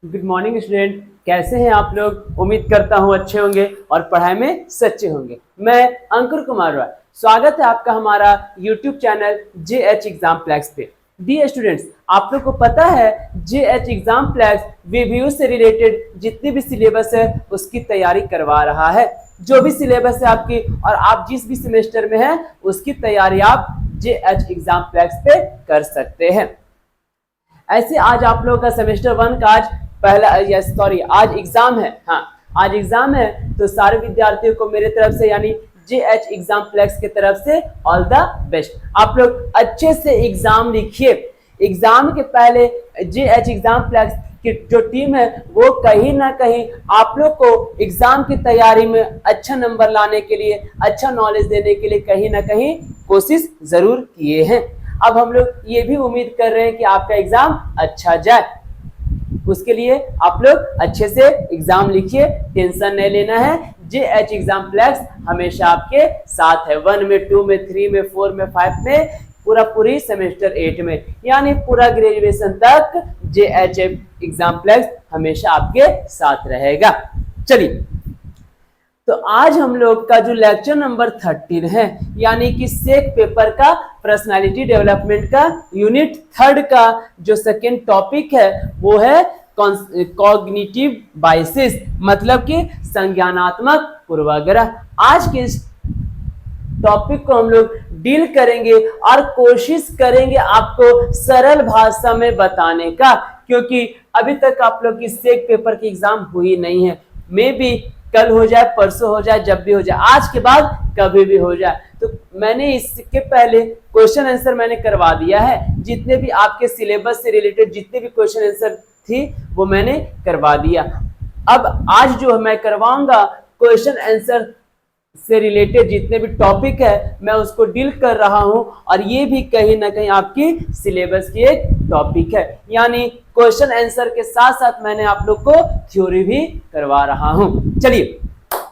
Good morning student, कैसे हैं आप लोग। उम्मीद करता हूं अच्छे होंगे और पढ़ाई में सच्चे होंगे। मैं अंकुर कुमार रॉय, स्वागत है आपका हमारा यूट्यूब चैनल JH एग्जाम्प्लेक्स पे। डियर स्टूडेंट्स, आप लोग को पता है JH एग्जाम्प्लेक्स रिव्यू से रिलेटेड जितनी भी सिलेबस है उसकी तैयारी करवा रहा है। जो भी सिलेबस है आपकी और आप जिस भी सेमेस्टर में हैं उसकी तैयारी आप JH एग्जाम्प्लेक्स पे कर सकते हैं। ऐसे आज आप लोगों का सेमेस्टर 1 का आज आज एग्जाम है। हाँ, आज एग्जाम है, तो सारे विद्यार्थियों को मेरे तरफ से यानी JH एग्जाम्प्लेक्स की तरफ से ऑल द बेस्ट। आप लोग अच्छे से एग्जाम लिखिए। एग्जाम के पहले JH एग्जाम्प्लेक्स की जो टीम है वो कहीं ना कहीं आप लोग को एग्जाम की तैयारी में अच्छा नंबर लाने के लिए, अच्छा नॉलेज देने के लिए कहीं ना कहीं कोशिश जरूर किए हैं। अब हम लोग ये भी उम्मीद कर रहे हैं कि आपका एग्जाम अच्छा जाए। उसके लिए आप लोग अच्छे से एग्जाम लिखिए, टेंशन नहीं लेना है। JH एग्जाम्प्लेक्स हमेशा आपके साथ है, 1 में, 2 में, 3 में, 4 में, 5 में, पूरी सेमेस्टर 8 में, यानी पूरा ग्रेजुएशन तक JH एग्जाम्प्लेक्स हमेशा आपके साथ रहेगा। चलिए, तो आज हम लोग का जो लेक्चर नंबर 13 है, यानी कि सेक पेपर का पर्सनालिटी डेवलपमेंट का यूनिट 3 का जो सेकेंड टॉपिक है वो है कॉग्निटिव बायसेस, मतलब कि संज्ञानात्मक पूर्वाग्रह। आज के इस टॉपिक को हम लोग डील करेंगे और कोशिश करेंगे आपको सरल भाषा में बताने का, क्योंकि अभी तक आप लोग की सेक पेपर की एग्जाम हुई नहीं है। मे बी कल हो जाए, परसों हो जाए, जब भी हो जाए, आज के बाद कभी भी हो जाए। तो मैंने इसके पहले क्वेश्चन आंसर मैंने करवा दिया है। जितने भी आपके सिलेबस से रिलेटेड जितने भी क्वेश्चन आंसर थी वो मैंने करवा दिया। अब आज जो मैं करवाऊंगा क्वेश्चन आंसर से रिलेटेड जितने भी टॉपिक है मैं उसको डील कर रहा हूं, और ये भी कहीं ना कहीं आपकी सिलेबस की एक टॉपिक है, यानी क्वेश्चन आंसर के साथ साथ मैंने आप लोग को थ्योरी भी करवा रहा हूं। चलिए,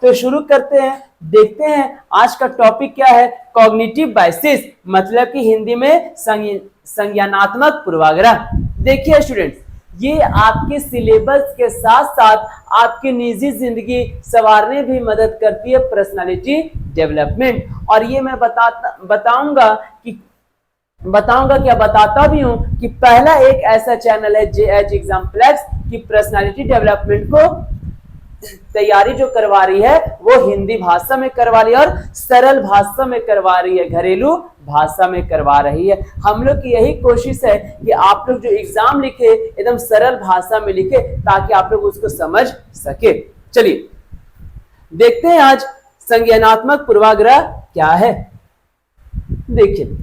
तो शुरू करते हैं, देखते हैं आज का टॉपिक क्या है। कॉग्निटिव बायसेस, मतलब कि हिंदी में संज्ञानात्मक पूर्वाग्रह। देखिए स्टूडेंट्स, ये आपके सिलेबस के साथ साथ आपकी निजी जिंदगी संवारने भी मदद करती है, पर्सनालिटी डेवलपमेंट। और ये मैं बताता भी हूं कि पहला एक ऐसा चैनल है JH एग्जाम्प्लेक्स की पर्सनालिटी डेवलपमेंट को तैयारी जो करवा रही है वो हिंदी भाषा में करवा रही है और सरल भाषा में करवा रही है, घरेलू भाषा में करवा रही है। हम लोग की यही कोशिश है कि आप लोग जो एग्जाम लिखे एकदम सरल भाषा में लिखे ताकि आप लोग उसको समझ सके। चलिए देखते हैं आज संज्ञानात्मक पूर्वाग्रह क्या है। देखिए,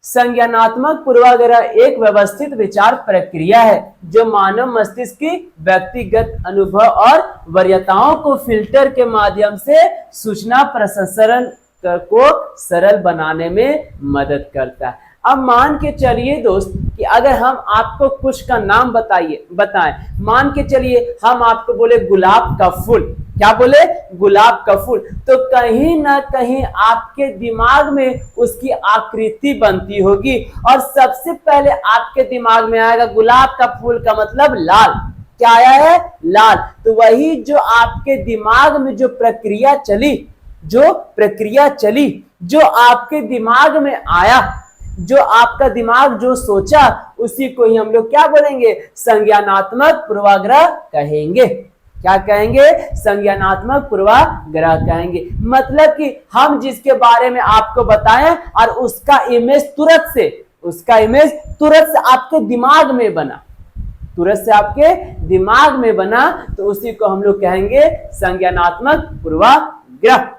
संज्ञानात्मक पूर्वाग्रह एक व्यवस्थित विचार प्रक्रिया है जो मानव मस्तिष्क की व्यक्तिगत अनुभव और वरीयताओं को फिल्टर के माध्यम से सूचना प्रसंस्करण को सरल बनाने में मदद करता है। अब मान के चलिए दोस्त कि अगर हम आपको कुछ का नाम बताएं, मान के चलिए हम आपको बोले गुलाब का फूल, क्या बोले, गुलाब का फूल, तो कहीं ना कहीं आपके दिमाग में उसकी आकृति बनती होगी और सबसे पहले आपके दिमाग में आएगा गुलाब का फूल का मतलब लाल। क्या आया है? लाल। तो वही जो आपके दिमाग में जो प्रक्रिया चली, जो आपके दिमाग में आया, जो आपका दिमाग जो सोचा, उसी को ही हम लोग क्या बोलेंगे, संज्ञानात्मक पूर्वाग्रह कहेंगे। क्या कहेंगे? संज्ञानात्मक पूर्वाग्रह कहेंगे। मतलब कि हम जिसके बारे में आपको बताएं और उसका इमेज तुरंत से आपके दिमाग में बना, तो उसी को हम लोग कहेंगे संज्ञानात्मक पूर्वाग्रह।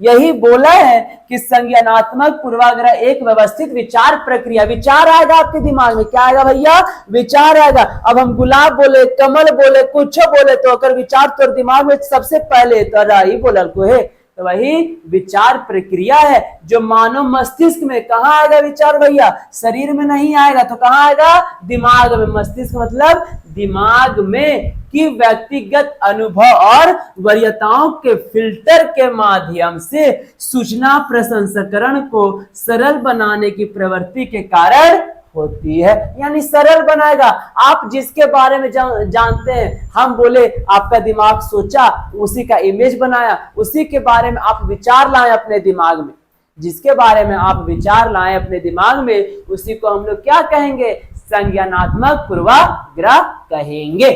यही बोला है कि संज्ञानात्मक पूर्वाग्रह एक व्यवस्थित विचार प्रक्रिया, विचार आएगा आपके दिमाग में, क्या आएगा भैया? विचार आएगा। अब हम गुलाब बोले, कमल बोले, कुछ बोले, तो अगर विचार तो दिमाग में सबसे पहले तो रही बोलल को है, तो वही विचार प्रक्रिया है जो मानव मस्तिष्क में कहाँ आएगा विचार भैया? शरीर में नहीं आएगा, तो कहाँ आएगा? दिमाग में। मस्तिष्क मतलब दिमाग में, कि व्यक्तिगत अनुभव और वरीयताओं के फिल्टर के माध्यम से सूचना प्रसंस्करण को सरल बनाने की प्रवृत्ति के कारण होती है, यानी सरल बनाएगा। आप जिसके बारे में जानते हैं, हम बोले आपका दिमाग सोचा, उसी का इमेज बनाया, उसी के बारे में आप विचार लाए अपने दिमाग में। जिसके बारे में आप विचार लाए अपने दिमाग में, उसी को हम लोग क्या कहेंगे? संज्ञानात्मक पूर्वाग्रह कहेंगे।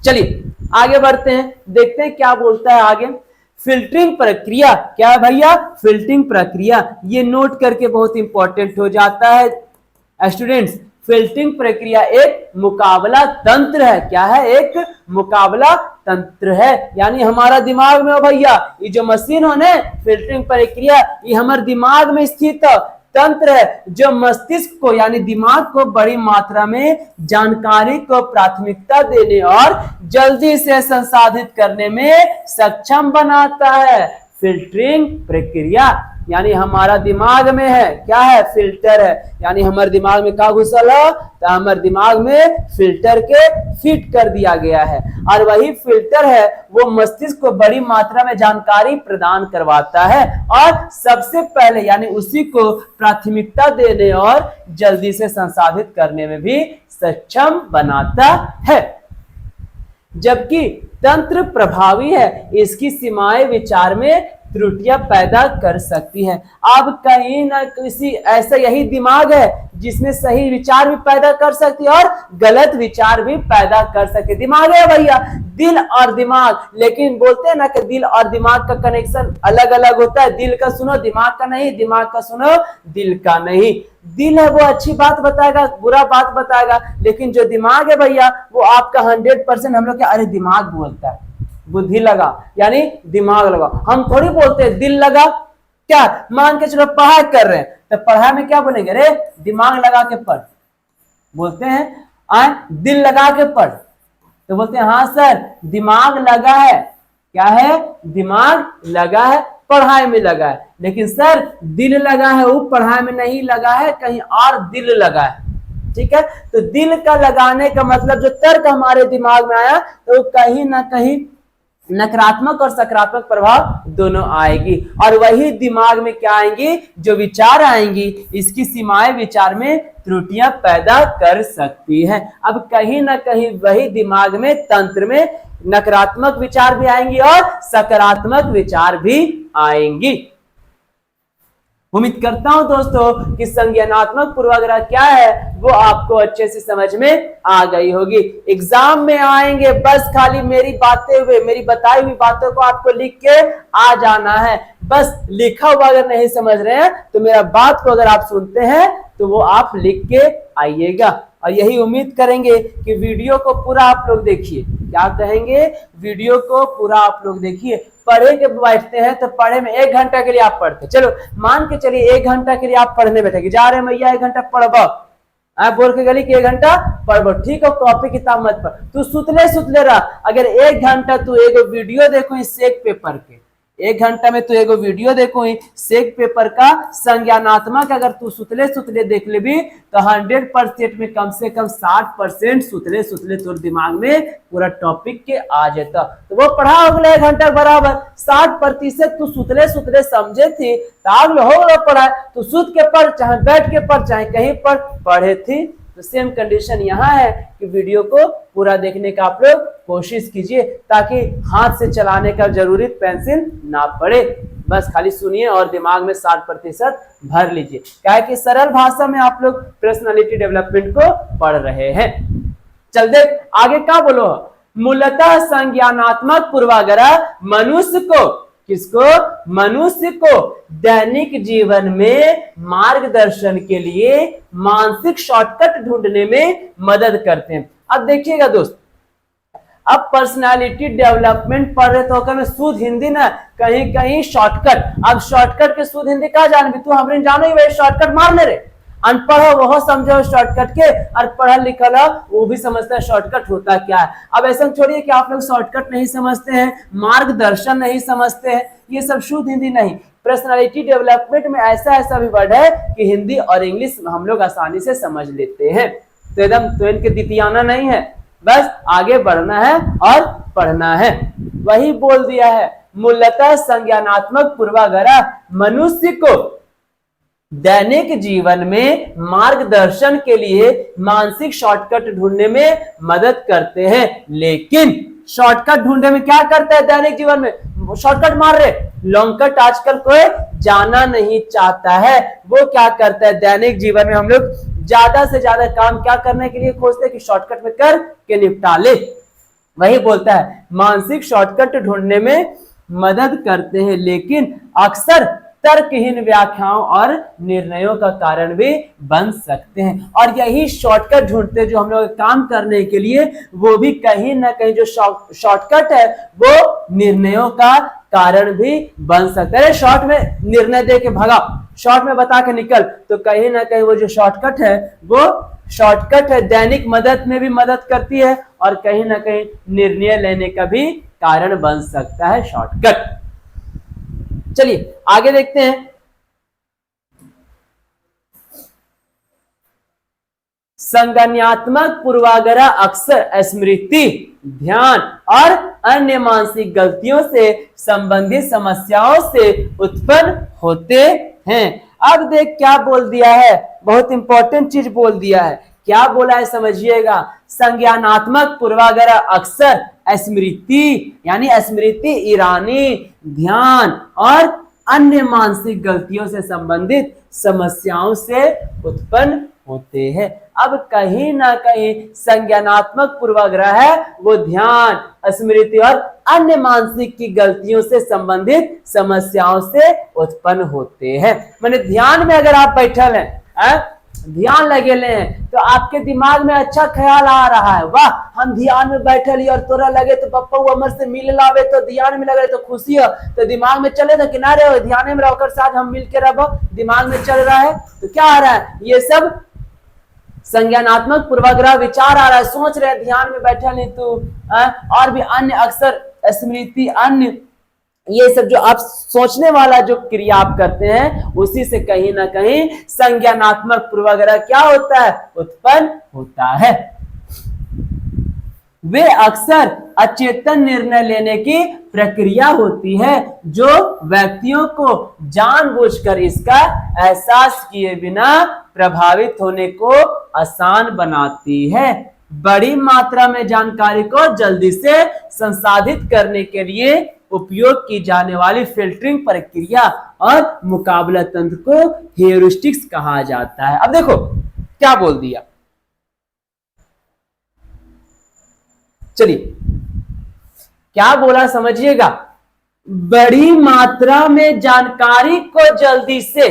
चलिए आगे बढ़ते हैं, देखते हैं क्या बोलता है आगे। फिल्टरिंग प्रक्रिया क्या है भैया? फिल्टरिंग प्रक्रिया, ये नोट करके बहुत इंपॉर्टेंट हो जाता है स्टूडेंट्स। फिल्टरिंग प्रक्रिया एक मुकाबला तंत्र है। क्या है? एक मुकाबला तंत्र है, यानी हमारा दिमाग में हो भैया, ये जो मशीन हो ना, फिल्टरिंग प्रक्रिया, ये हमारे दिमाग में स्थित तंत्र है जो मस्तिष्क को यानी दिमाग को बड़ी मात्रा में जानकारी को प्राथमिकता देने और जल्दी से संसाधित करने में सक्षम बनाता है। फिल्टरिंग प्रक्रिया यानी हमारा दिमाग में है, क्या है? फिल्टर है, यानी हमारे दिमाग में क्या घुसल है? तो हमारे दिमाग में फिल्टर के फिट कर दिया गया है, और वही फिल्टर है वो मस्तिष्क को बड़ी मात्रा में जानकारी प्रदान करवाता है और सबसे पहले यानी उसी को प्राथमिकता देने और जल्दी से संसाधित करने में भी सक्षम बनाता है। जबकि तंत्र प्रभावी है, इसकी सीमाएं विचार में त्रुटियां पैदा कर सकती है। अब कहीं ना किसी ऐसा यही दिमाग है जिसमें सही विचार भी पैदा कर सकती है और गलत विचार भी पैदा कर सकती है। दिमाग है भैया, दिल और दिमाग, लेकिन बोलते हैं ना कि दिल और दिमाग का कनेक्शन अलग अलग होता है। दिल का सुनो दिमाग का नहीं, दिमाग का सुनो दिल का नहीं। दिल है वो अच्छी बात बताएगा, बुरा बात बताएगा, लेकिन जो दिमाग है भैया वो आपका 100% हम लोग क्या, अरे दिमाग बोलता है, बुद्धि लगा यानी दिमाग लगा। हम थोड़ी बोलते हैं दिल लगा। क्या मान के चलो पढ़ाई कर रहे हैं, तो पढ़ाई में क्या बोलेंगे? अरे दिमाग लगा के पढ़। बोलते हैं दिल लगा के पढ़, तो बोलते हैं हाँ सर दिमाग लगा है। क्या है? दिमाग लगा है, पढ़ाई में लगा है। लेकिन सर दिल लगा है वो पढ़ाई में नहीं लगा है, कहीं और दिल लगा है। ठीक है, तो दिल का लगाने का मतलब जो तर्क हमारे दिमाग में आया, तो कहीं ना कहीं नकारात्मक और सकारात्मक प्रभाव दोनों आएगी, और वही दिमाग में क्या आएंगी? जो विचार आएंगी, इसकी सीमाएं विचार में त्रुटियां पैदा कर सकती है। अब कहीं ना कहीं वही दिमाग में तंत्र में नकारात्मक विचार भी आएंगी और सकारात्मक विचार भी आएंगी। उम्मीद करता हूं दोस्तों कि संज्ञानात्मक पूर्वाग्रह क्या है वो आपको अच्छे से समझ में आ गई होगी। एग्जाम में आएंगे, बस खाली मेरी बताई हुई बातों को आपको लिख के आ जाना है। बस लिखा हुआ अगर नहीं समझ रहे हैं तो मेरा बात को अगर आप सुनते हैं तो वो आप लिख के आइएगा, और यही उम्मीद करेंगे कि वीडियो को पूरा आप लोग देखिए। क्या कहेंगे? वीडियो को पूरा आप लोग देखिए। पढ़े के बैठते हैं तो पढ़े में 1 घंटा के लिए आप पढ़ते, चलो मान के चलिए 1 घंटा के लिए आप पढ़ने बैठेंगे, जा रहे हैं भैया 1 घंटा पढ़ब, आप बोल के गली कि 1 घंटा पढ़बो, ठीक है, कॉपी किताब मत पढ़, तू सुतले रह। अगर 1 घंटा तू एगो वीडियो देखो इस सेक पेपर के, 1 घंटा में तू एगो वीडियो देखो सेक पेपर का संज्ञानात्मक, अगर तू सुतले देख ले भी तो 100% में कम से कम 60% सुतले तोर दिमाग में पूरा टॉपिक के आ जाता। तो वो पढ़ा हो गया 1 घंटा बराबर 60% तू सुतले समझे थी, तो हो गया पढ़ा, तू सुत के पढ़, चाहे बैठ के पढ़, चाहे कहीं पर पढ़े थी। तो सेम कंडीशन यहाँ है कि वीडियो को पूरा देखने का आप लोग कोशिश कीजिए, ताकि हाथ से चलाने का जरूरी पेंसिल ना पड़े, बस खाली सुनिए और दिमाग में 60% भर लीजिए। क्या है कि सरल भाषा में आप लोग पर्सनालिटी डेवलपमेंट को पढ़ रहे हैं। चल देख आगे क्या बोलो। मूलतः संज्ञानात्मक पूर्वाग्रह मनुष्य को, किसको? मनुष्य को दैनिक जीवन में मार्गदर्शन के लिए मानसिक शॉर्टकट ढूंढने में मदद करते हैं। अब देखिएगा दोस्त, अब पर्सनालिटी डेवलपमेंट पढ़ रहे तो में शुद्ध हिंदी ना, कहीं कहीं शॉर्टकट। अब शॉर्टकट के शुद्ध हिंदी क्या जान, तू हमने जानो ही भाई शॉर्टकट मारने रे। अनपढ़ हो वह समझो शॉर्टकट के, और पढ़ा लिखा हो वो भी समझता है शॉर्टकट होता क्या है। अब ऐसा छोड़िए कि आप लोग शॉर्टकट नहीं समझते हैं, मार्गदर्शन नहीं समझते हैं, ये सब शुद्ध हिंदी नहीं। पर्सनालिटी डेवलपमेंट में ऐसा भी वर्ड है कि हिंदी और इंग्लिश हम लोग आसानी से समझ लेते हैं, तो एकदम तो इनके दितियाना नहीं है, बस आगे बढ़ना है और पढ़ना है। वही बोल दिया है, मूलतः संज्ञानात्मक पूर्वाग्रह मनुष्य को दैनिक जीवन में मार्गदर्शन के लिए मानसिक शॉर्टकट ढूंढने में मदद करते हैं। लेकिन शॉर्टकट ढूंढने में क्या करता है दैनिक जीवन में? शॉर्टकट मार रहे, लॉन्ग कट आजकल कोई जाना नहीं चाहता है। वो क्या करता है दैनिक जीवन में हम लोग ज्यादा से ज्यादा काम क्या करने के लिए खोजते हैं कि शॉर्टकट में कर के निपटा ले। वही बोलता है मानसिक शॉर्टकट ढूंढने में मदद करते हैं, लेकिन अक्सर तर्कहीन व्याख्याओं और निर्णयों का कारण भी बन सकते हैं। और यही शॉर्टकट ढूंढते जो हम लोग काम करने के लिए, वो भी कहीं ना कहीं जो शॉर्टकट है वो निर्णयों का कारण भी बन सकता है। शॉर्ट में निर्णय दे के भगा, शॉर्ट में बता के निकल, तो कहीं ना कहीं वो जो शॉर्टकट है वो शॉर्टकट है दैनिक मदद में भी मदद करती है और कहीं ना कहीं निर्णय लेने का भी कारण बन सकता है शॉर्टकट। चलिए आगे देखते हैं। संज्ञानात्मक पूर्वाग्रह अक्सर स्मृति, ध्यान और अन्य मानसिक गलतियों से संबंधित समस्याओं से उत्पन्न होते हैं। अब देख क्या बोल दिया है, बहुत इंपॉर्टेंट चीज बोल दिया है। क्या बोला है समझिएगा। संज्ञानात्मक पूर्वाग्रह अक्सर स्मृति यानी स्मृति ईरानी, ध्यान और अन्य मानसिक गलतियों से संबंधित समस्याओं से उत्पन्न होते हैं। अब कहीं ना कहीं संज्ञानात्मक पूर्वाग्रह है वो ध्यान, स्मृति और अन्य मानसिक की गलतियों से संबंधित समस्याओं से उत्पन्न होते हैं। माने ध्यान में अगर आप बैठल हैं, ध्यान लगे ले हैं, तो आपके दिमाग में अच्छा ख्याल आ रहा है, वाह हम ध्यान में बैठे ली और तोरा लगे तो पप्पा हमर से मिल लावे तो ध्यान में लगे तो खुशी है, तो दिमाग में चले तो किनारे हो ध्यान में रहकर साथ हम मिल के रहो, दिमाग में चल रहा है तो क्या आ रहा है, ये सब संज्ञानात्मक पूर्वाग्रह विचार आ रहा है, सोच रहे ध्यान में बैठा नहीं तो और भी अन्य अक्सर स्मृति, अन्य ये सब जो आप सोचने वाला जो क्रिया आप करते हैं उसी से कहीं ना कहीं संज्ञानात्मक पूर्वाग्रह क्या होता है, उत्पन्न होता है। वे अक्सर अचेतन निर्णय लेने की प्रक्रिया होती है जो व्यक्तियों को जानबूझकर इसका एहसास किए बिना प्रभावित होने को आसान बनाती है। बड़ी मात्रा में जानकारी को जल्दी से संसाधित करने के लिए उपयोग की जाने वाली फिल्टरिंग प्रक्रिया और मुकाबला तंत्र को हेयुरिस्टिक्स कहा जाता है। अब देखो क्या बोल दिया, चलिए क्या बोला समझिएगा। बड़ी मात्रा में जानकारी को जल्दी से,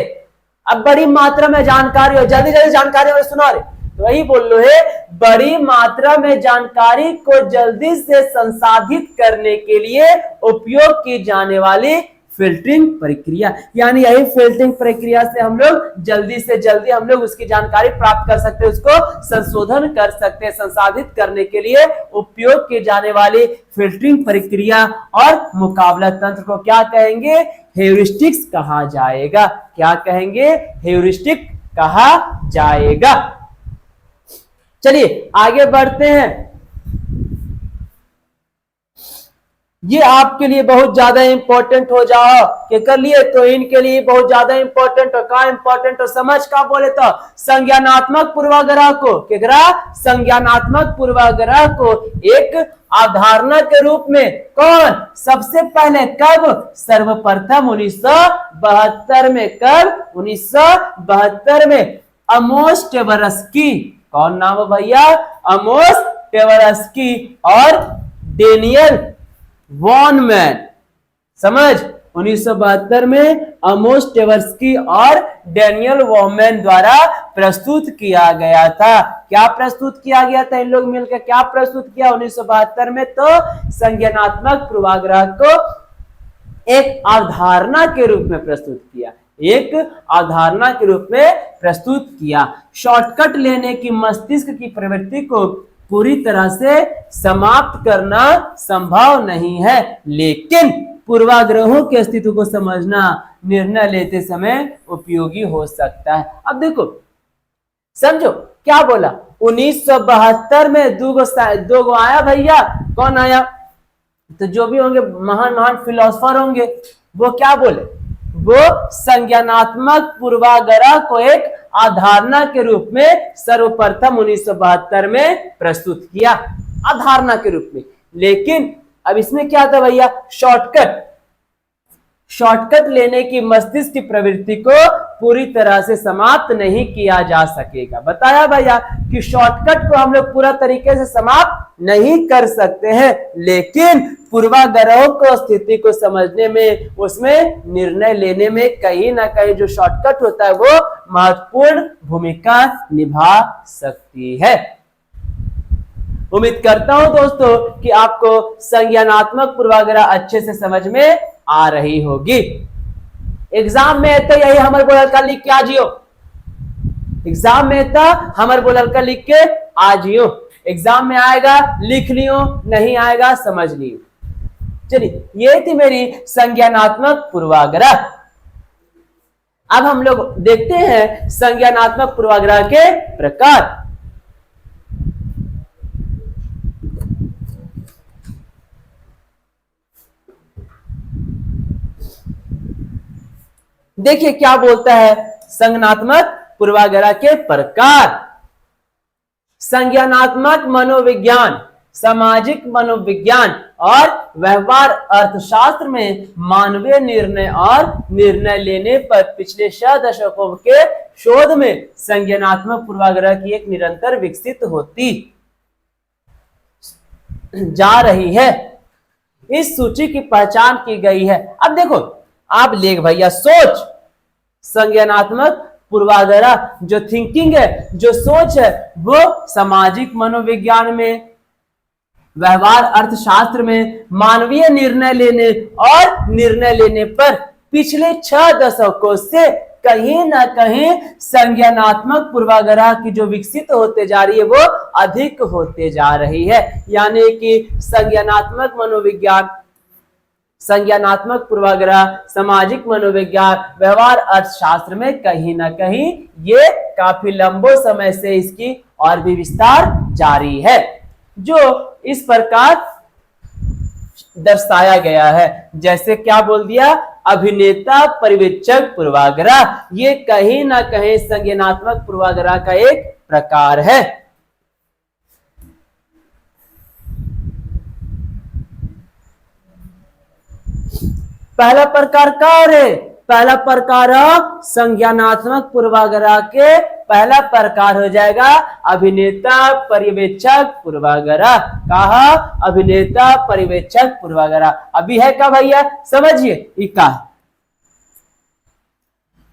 अब बड़ी मात्रा में जानकारी हो, जल्दी जल्दी जानकारी हो, सुना रहे तो वही बोल लो है, बड़ी मात्रा में जानकारी को जल्दी से संसाधित करने के लिए उपयोग की जाने वाली फिल्टरिंग प्रक्रिया, यानी यही फिल्टरिंग प्रक्रिया से हम लोग जल्दी से जल्दी हम लोग उसकी जानकारी प्राप्त कर सकते हैं, उसको संशोधन कर सकते हैं। संसाधित करने के लिए उपयोग की जाने वाली फिल्टरिंग प्रक्रिया और मुकाबला तंत्र को क्या कहेंगे, हेयुरिस्टिक्स कहा जाएगा। क्या कहेंगे, हेयुरिस्टिक कहा जाएगा। चलिए आगे बढ़ते हैं। ये आपके लिए बहुत ज्यादा इंपॉर्टेंट हो जाओ कि कर लिए तो इनके लिए बहुत ज्यादा इंपॉर्टेंट हो। का इंपॉर्टेंट हो समझ का बोले तो संज्ञानात्मक पूर्वाग्रह को केकरा, संज्ञानात्मक पूर्वाग्रह को एक अवधारणा के रूप में कौन सबसे पहले कब, सर्वप्रथम 1972 में, कब 1972 में अमोस टेवरस्की, कौन नाम है भैया, अमोस टेवरस्की और डेनियल वॉनमैन। समझ, 1972 में अमोस टेवरस्की और डेनियल वॉनमैन द्वारा प्रस्तुत किया गया था। क्या प्रस्तुत किया गया था, इन लोग मिलकर क्या प्रस्तुत किया 1972 में, तो संज्ञानात्मक पूर्वाग्रह को एक अवधारणा के रूप में प्रस्तुत किया, एक अवधारणा के रूप में प्रस्तुत किया। शॉर्टकट लेने की मस्तिष्क की प्रवृत्ति को पूरी तरह से समाप्त करना संभव नहीं है, लेकिन पूर्वाग्रहों के अस्तित्व को समझना निर्णय लेते समय उपयोगी हो सकता है। अब देखो समझो क्या बोला, 1972 में दो गो आया भैया, कौन आया, तो जो भी होंगे महान महान फिलोसोफर होंगे, वो क्या बोले, वो संज्ञानात्मक पूर्वाग्रह को एक अवधारणा के रूप में सर्वप्रथम 1972 में प्रस्तुत किया, अवधारणा के रूप में। लेकिन अब इसमें क्या था भैया, शॉर्टकट लेने की मस्तिष्क की प्रवृत्ति को पूरी तरह से समाप्त नहीं किया जा सकेगा। बताया भैया कि शॉर्टकट को हम लोग पूरा तरीके से समाप्त नहीं कर सकते हैं, लेकिन पूर्वाग्रहों को, स्थिति को समझने में, उसमें निर्णय लेने में कहीं ना कहीं जो शॉर्टकट होता है वो महत्वपूर्ण भूमिका निभा सकती है। उम्मीद करता हूं दोस्तों कि आपको संज्ञानात्मक पूर्वाग्रह अच्छे से समझ में आ रही होगी। एग्जाम में तो यही हमर बोलल का लिख के आ जियो, एग्जाम में तो हमर बोलल का लिख के आ जियो। एग्जाम में आएगा लिख लियो, नहीं आएगा समझ लियो। चलिए, ये थी मेरी संज्ञानात्मक पूर्वाग्रह। अब हम लोग देखते हैं संज्ञानात्मक पूर्वाग्रह के प्रकार। देखिए क्या बोलता है संज्ञानात्मक पूर्वाग्रह के प्रकार। संज्ञानात्मक मनोविज्ञान, सामाजिक मनोविज्ञान और व्यवहार अर्थशास्त्र में मानवीय निर्णय और निर्णय लेने पर पिछले 6 दशकों के शोध में संज्ञानात्मक पूर्वाग्रह की एक निरंतर विकसित होती जा रही है। इस सूची की पहचान की गई है। अब देखो, आप लेख भैया सोच, संज्ञानात्मक पूर्वाग्रह जो थिंकिंग है, जो सोच है, वो सामाजिक मनोविज्ञान में, व्यवहार अर्थशास्त्र में, मानवीय निर्णय लेने और निर्णय लेने पर पिछले 6 दशकों से कहीं ना कहीं संज्ञानात्मक पूर्वाग्रह की जो विकसित होते जा रही है वो अधिक होते जा रही है। यानी कि संज्ञानात्मक मनोविज्ञान, संज्ञानात्मक पूर्वाग्रह, सामाजिक मनोविज्ञान, व्यवहार अर्थशास्त्र में कहीं ना कहीं ये काफी लंबे समय से इसकी और भी विस्तार जारी है, जो इस प्रकार दर्शाया गया है। जैसे क्या बोल दिया, अभिनेता पर्यवेक्षक पूर्वाग्रह, ये कहीं ना कहीं संज्ञानात्मक पूर्वाग्रह का एक प्रकार है। पहला प्रकार क्या है? पहला प्रकार संज्ञानात्मक पूर्वाग्रह के पहला प्रकार हो जाएगा अभिनेता पर्यवेक्षक पूर्वाग्रह। कहा, अभिनेता पर्यवेक्षक पूर्वाग्रह। अभी है क्या भैया, समझिए इका,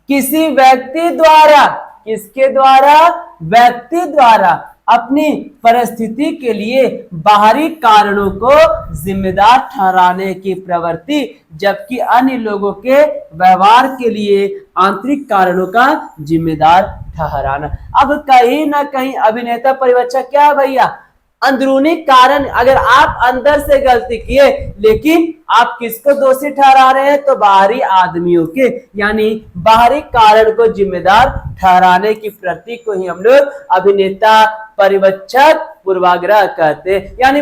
किसी व्यक्ति द्वारा, किसके द्वारा? व्यक्ति द्वारा अपनी परिस्थिति के लिए बाहरी कारणों को जिम्मेदार ठहराने की प्रवृत्ति, जबकि अन्य लोगों के व्यवहार के लिए आंतरिक कारणों का जिम्मेदार ठहराना। अब कहीं ना कहीं अभिनेता पर्यवेक्षक क्या है भैया? अंदरूनी कारण। अगर आप अंदर से गलती किए लेकिन आप किसको दोषी ठहरा रहे हैं? तो बाहरी आदमियों के, यानी बाहरी कारण को जिम्मेदार ठहराने की प्रवृत्ति को ही हम लोग अभिनेता पर्यवेक्षक पूर्वाग्रह कहते हैं। यानी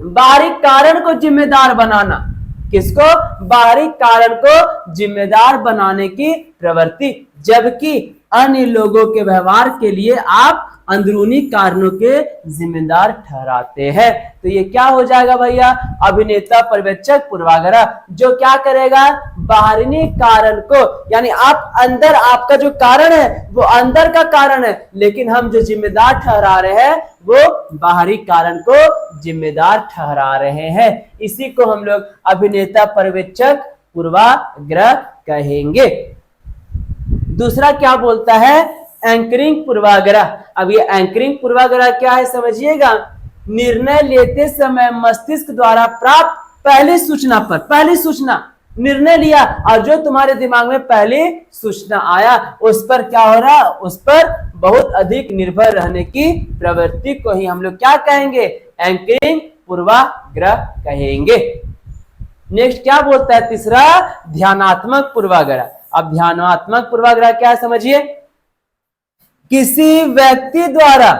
बाहरी कारण को जिम्मेदार बनाना, किसको? बाहरी कारण को जिम्मेदार बनाने की प्रवृत्ति, जबकि अन्य लोगों के व्यवहार के लिए आप अंदरूनी कारणों के जिम्मेदार ठहराते हैं। तो ये क्या हो जाएगा भैया? अभिनेता पर्यवेक्षक पूर्वाग्रह, जो क्या करेगा? बाहरी कारण को, यानी आप अंदर, आपका जो कारण है वो अंदर का कारण है, लेकिन हम जो जिम्मेदार ठहरा रहे हैं वो बाहरी कारण को जिम्मेदार ठहरा रहे हैं। इसी को हम लोग अभिनेता पर्यवेक्षक पूर्वाग्रह कहेंगे। दूसरा क्या बोलता है? एंकरिंग पूर्वाग्रह। अब ये एंकरिंग पूर्वाग्रह क्या है समझिएगा। निर्णय लेते समय मस्तिष्क द्वारा प्राप्त पहली सूचना पर, पहली सूचना, निर्णय लिया और जो तुम्हारे दिमाग में पहली सूचना आया उस पर क्या हो रहा? उस पर बहुत अधिक निर्भर रहने की प्रवृत्ति को ही हम लोग क्या कहेंगे? एंकरिंग पूर्वाग्रह कहेंगे। नेक्स्ट क्या बोलता है? तीसरा, ध्यानात्मक पूर्वाग्रह। अब ध्यानात्मक पूर्वाग्रह क्या है समझिए। किसी व्यक्ति द्वारा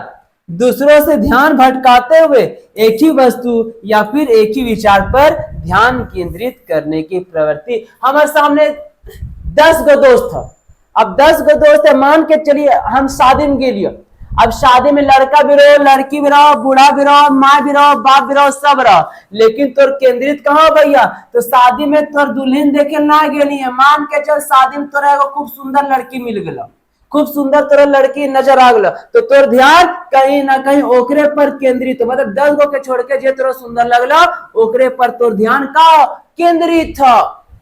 दूसरों से ध्यान भटकाते हुए एक ही वस्तु या फिर एक ही विचार पर ध्यान केंद्रित करने की प्रवृत्ति। हमारे सामने 10 गो दोस्त है, अब 10 गो दोस्त है, मान के चलिए हम शादी में गेलिए। अब शादी में लड़का भी रहो, लड़की भी रहो, बूढ़ा भी रहो, माँ भी रहो, बाप भी रहो, सब रहो, लेकिन तोर केंद्रित कहाँ भैया? तो शादी में तोर दुल्हन देखे ना गेली है, मान के चल शादी में तोरा एगो खूब सुंदर लड़की मिल गया, खूब सुंदर तोरा लड़की नजर आ गया, तो तोर ध्यान कहीं ना कहीं ओकरे पर केंद्रित, मतलब 10 गो के छोड़ के जे तोरा सुंदर लगला ओकरे पर तोर ध्यान का केंद्रित था।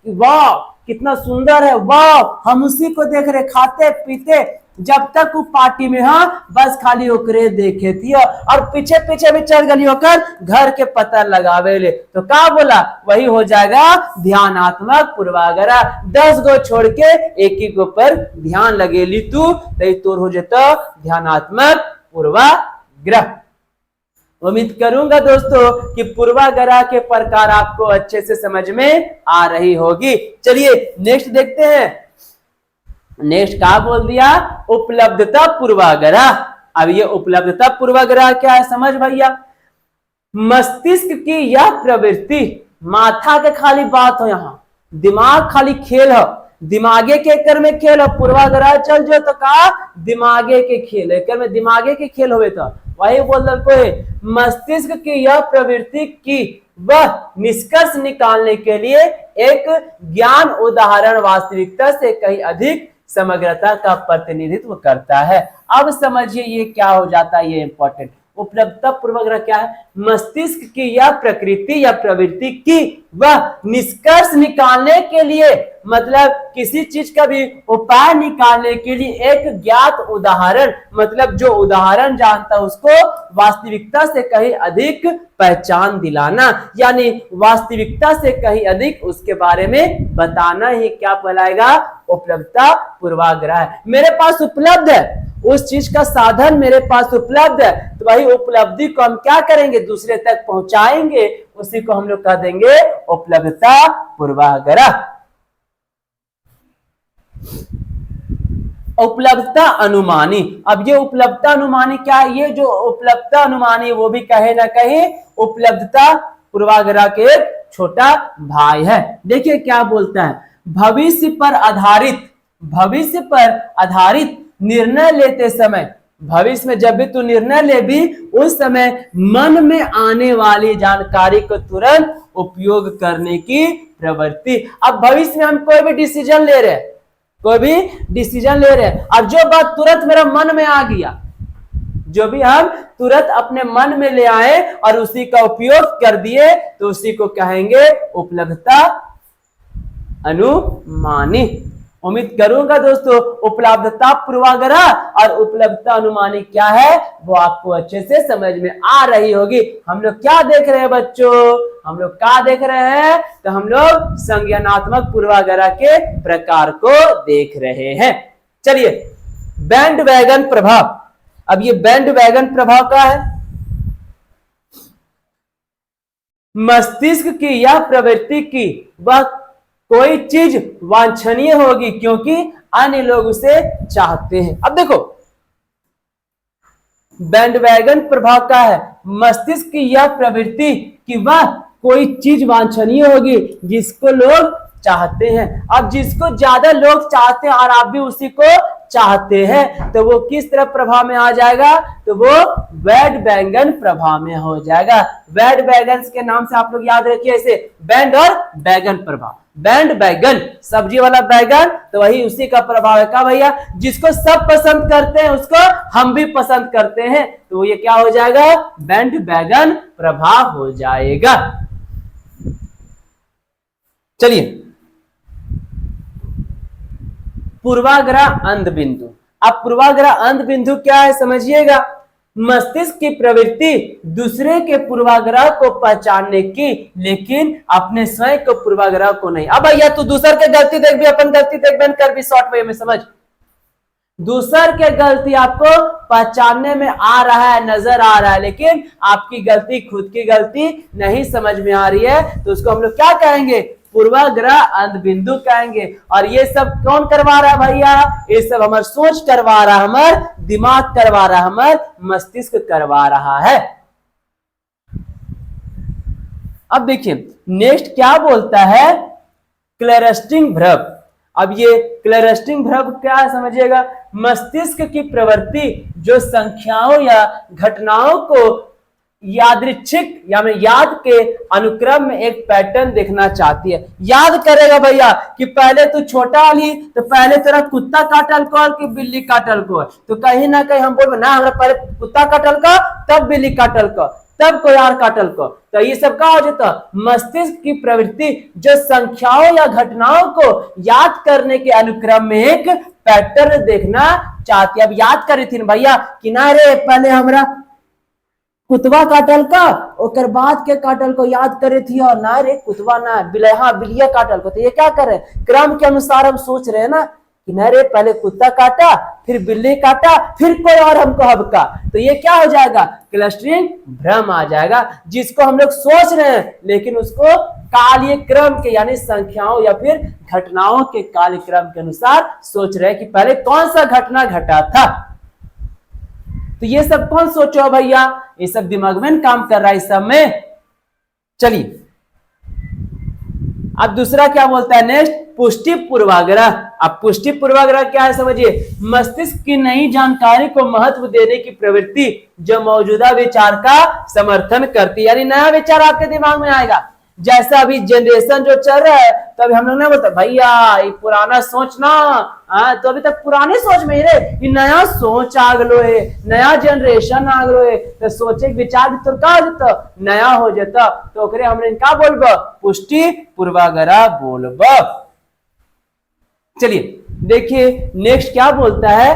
वाह कितना सुंदर है, वाह हम उसी को देख रहे, खाते पीते जब तक वो पार्टी में हाँ बस खाली ओकरे देखे थी, और पीछे पीछे भी चल गली होकर घर के पता लगावे ले, तो क्या बोला? वही हो जाएगा ध्यानात्मक पूर्वाग्रह। 10 गो छोड़ के एक ही गो पर ध्यान लगेली तू, तो तोर हो जाता ध्यानात्मक पूर्वाग्रह। उम्मीद करूंगा दोस्तों कि पूर्वाग्रह के प्रकार आपको अच्छे से समझ में आ रही होगी। चलिए नेक्स्ट देखते हैं। नेक्स्ट क्या बोल दिया? उपलब्धता पूर्वाग्रह। अब ये उपलब्धता पूर्वाग्रह क्या है समझ भैया। मस्तिष्क की यह प्रवृत्ति, माथा के खाली बात हो, यहाँ दिमाग खाली खेल हो, दिमागे के कर में खेल हो, पूर्वाग्रह चल जो तो का दिमागे के खेल है, में दिमागे के खेल हुए तो वही बोल को मस्तिष्क की यह प्रवृत्ति की वह निष्कर्ष निकालने के लिए एक ज्ञान उदाहरण वास्तविकता से कहीं अधिक समग्रता का प्रतिनिधित्व करता है। अब समझिए ये क्या हो जाता है, ये इंपॉर्टेंट। उपलब्धता पूर्वाग्रह क्या है? मस्तिष्क की यह प्रकृति या प्रवृत्ति की वह निष्कर्ष निकालने के लिए, मतलब किसी चीज का भी उपाय निकालने के लिए एक ज्ञात उदाहरण, मतलब जो उदाहरण जानता है उसको वास्तविकता से कहीं अधिक पहचान दिलाना, यानी वास्तविकता से कहीं अधिक उसके बारे में बताना ही क्या कहलाएगा? उपलब्धता पूर्वाग्रह है। मेरे पास उपलब्ध है, उस चीज का साधन मेरे पास उपलब्ध है, तो वही उपलब्धि को हम क्या करेंगे? दूसरे तक पहुंचाएंगे, उसी को हम लोग कह देंगे उपलब्धता पूर्वाग्रह। उपलब्धता अनुमानी। अब ये उपलब्धता अनुमानी क्या है? ये जो उपलब्धता अनुमानी वो भी कहे ना कहे उपलब्धता पूर्वाग्रह के एक छोटा भाई है। देखिए क्या बोलता है, भविष्य पर आधारित निर्णय लेते समय, भविष्य में जब भी तू निर्णय ले भी उस समय मन में आने वाली जानकारी को तुरंत उपयोग करने की प्रवृत्ति। अब भविष्य में हम कोई भी डिसीजन ले रहे हैं, अब जो बात तुरंत मेरा मन में आ गया, जो भी हम तुरंत अपने मन में ले आए और उसी का उपयोग कर दिए, तो उसी को कहेंगे उपलब्धता अनुमानी। उम्मीद करूंगा दोस्तों उपलब्धता पूर्वाग्रह और उपलब्धता अनुमानी क्या है वो आपको अच्छे से समझ में आ रही होगी। हम लोग क्या देख रहे हैं बच्चों? हम लोग क्या देख रहे हैं? तो हम लोग संज्ञानात्मक पूर्वाग्रह के प्रकार को देख रहे हैं। चलिए बैंड वैगन प्रभाव। अब ये बैंड वैगन प्रभाव क्या है? मस्तिष्क की यह प्रवृत्ति की वह कोई चीज वांछनीय होगी क्योंकि अन्य लोग उसे चाहते हैं। अब देखो बैंडवैगन प्रभाव का है, मस्तिष्क की यह प्रवृत्ति कि वह कोई चीज वांछनीय होगी जिसको लोग चाहते हैं। अब जिसको ज्यादा लोग चाहते हैं और आप भी उसी को चाहते हैं, तो वो किस तरह प्रभाव में आ जाएगा? तो वो बैंडवैगन प्रभाव में हो जाएगा। बैंडवैगन के नाम से आप लोग याद रखिए, ऐसे बैंड और बैगन प्रभाव। बैंड बैगन सब्जी वाला बैगन, तो वही उसी का प्रभाव है। क्या भैया? जिसको सब पसंद करते हैं उसको हम भी पसंद करते हैं, तो ये क्या हो जाएगा? बैंड बैगन प्रभाव हो जाएगा। चलिए पूर्वाग्रह अंध बिंदु। अब पूर्वाग्रह अंध बिंदु क्या है समझिएगा। मस्तिष्क की प्रवृत्ति दूसरे के पूर्वाग्रह को पहचानने की, लेकिन अपने स्वयं के पूर्वाग्रह को नहीं। अब भैया तू दूसर के गलती देख भी, अपन गलती देख बन कर भी, शॉर्ट वे में समझ। दूसर के गलती आपको पहचानने में आ रहा है, नजर आ रहा है, लेकिन आपकी गलती खुद की गलती नहीं समझ में आ रही है, तो उसको हम लोग क्या कहेंगे? पूर्वाग्रह अंध बिंदु कहेंगे। और ये सब कौन करवा रहा है भैया? ये सब हमार सोच करवा रहा है, हमार दिमाग करवा रहा है, हमार मस्तिष्क करवा रहा है। अब देखिए नेक्स्ट क्या बोलता है, क्लस्टरिंग भ्रम। अब ये क्लस्टरिंग भ्रम क्या है समझिएगा, मस्तिष्क की प्रवृत्ति जो संख्याओं या घटनाओं को यादृच्छिक या मैं याद के अनुक्रम में एक पैटर्न देखना चाहती है। याद करेगा भैया कि पहले तू छोटा वाली तो पहले तेरा कुत्ता काटल को कि बिल्ली काटल को, तो कहीं ना कहीं हम बोल ना हमारा पहले कुत्ता काटल का तब बिल्ली काटल को तब कोई और काटल को, तो ये सब का हो जाता, मस्तिष्क की प्रवृत्ति जो संख्याओं या घटनाओं को याद करने के अनुक्रम में एक पैटर्न देखना चाहती है। अब याद करी थी भैया कि ना रे पहले हमरा कुतवा काटल का ओकर बाद के काटल को याद करे थी, और ना रे कुतवा ना बिलहा बिलिया काटल को, तो ये क्या करे क्रम के अनुसार हम सोच रहे हैं ना कि ना रे पहले कुत्ता काटा फिर बिल्ली काटा फिर कोई और हमको हबका, तो ये क्या हो जाएगा, क्लस्टरिंग भ्रम आ जाएगा, जिसको हम लोग सोच रहे हैं लेकिन उसको कालीय क्रम के यानी संख्याओं या फिर घटनाओं के कालीय क्रम के अनुसार सोच रहे हैं कि पहले कौन सा घटना घटा था। तो ये सब कौन सोचो भैया, ये सब दिमाग में काम कर रहा है इस सब में। चलिए अब दूसरा क्या बोलता है नेक्स्ट, पुष्टि पूर्वाग्रह। अब पुष्टि पूर्वाग्रह क्या है समझिए, मस्तिष्क की नई जानकारी को महत्व देने की प्रवृत्ति जो मौजूदा विचार का समर्थन करती है, यानी नया विचार आपके दिमाग में आएगा। जैसा अभी जनरेशन जो चल रहा है तो अभी हम लोग ना बोलते भैया ये पुराना सोच ना, तो अभी तक पुरानी सोच में ही रे, ये नया सोच आ गलो है, नया जनरेशन आ गलो है, तो सोचे विचार भी तो का हो नया हो जाता, तो ओकरे हमने क्या बोलब, पुष्टि पूर्वाग्रह बोलब। चलिए देखिए नेक्स्ट क्या बोलता है,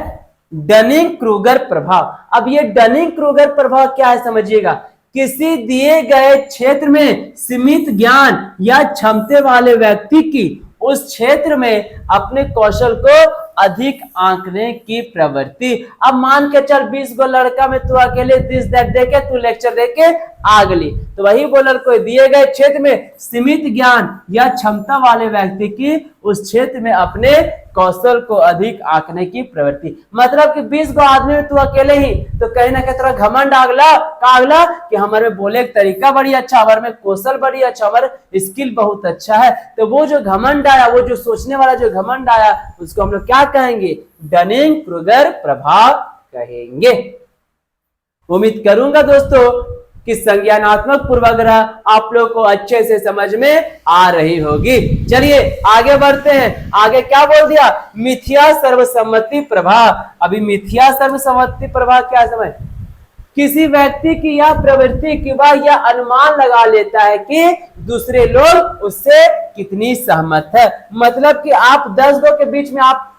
डनिंग क्रूगर प्रभाव। अब ये डनिंग क्रूगर प्रभाव क्या है समझिएगा, किसी दिए गए क्षेत्र में सीमित ज्ञान या क्षमता वाले व्यक्ति की उस क्षेत्र में अपने कौशल को अधिक आंकने की प्रवृत्ति। अब मान के चल 20 गो लड़का में तू अकेले दिस दैट देके तू लेक्चर देके आ गली, तो वही बोलर कोई दिए गए क्षेत्र में सीमित ज्ञान या क्षमता वाले व्यक्ति की उस क्षेत्र में अपने कौशल को अधिक आंकने की प्रवृत्ति। मतलब कि 20 गो आदमी में तू अकेले ही, तो कहीं ना कहीं तरह घमंड आगला कि हमारे बोले का तरीका बड़ी अच्छा, हमारे में कौशल बड़ी अच्छा, हमारे स्किल बहुत अच्छा है, तो वो जो घमंड आया, वो जो सोचने वाला जो घमंड आया, उसको हम लोग क्या कहेंगे, डनिंग क्रूगर प्रभाव कहेंगे। उम्मीद करूंगा दोस्तों कि संज्ञानात्मक पूर्वाग्रह आप लोग को अच्छे से समझ में आ रही होगी। चलिए आगे बढ़ते हैं, आगे क्या बोल दिया, मिथ्या सर्वसम्मति प्रभाव। अभी मिथ्या सर्वसम्मति प्रभाव क्या समझ, किसी व्यक्ति की यह प्रवृत्ति कि वह यह अनुमान लगा लेता है कि दूसरे लोग उससे कितनी सहमत है। मतलब कि आप 10 लोग के बीच में आप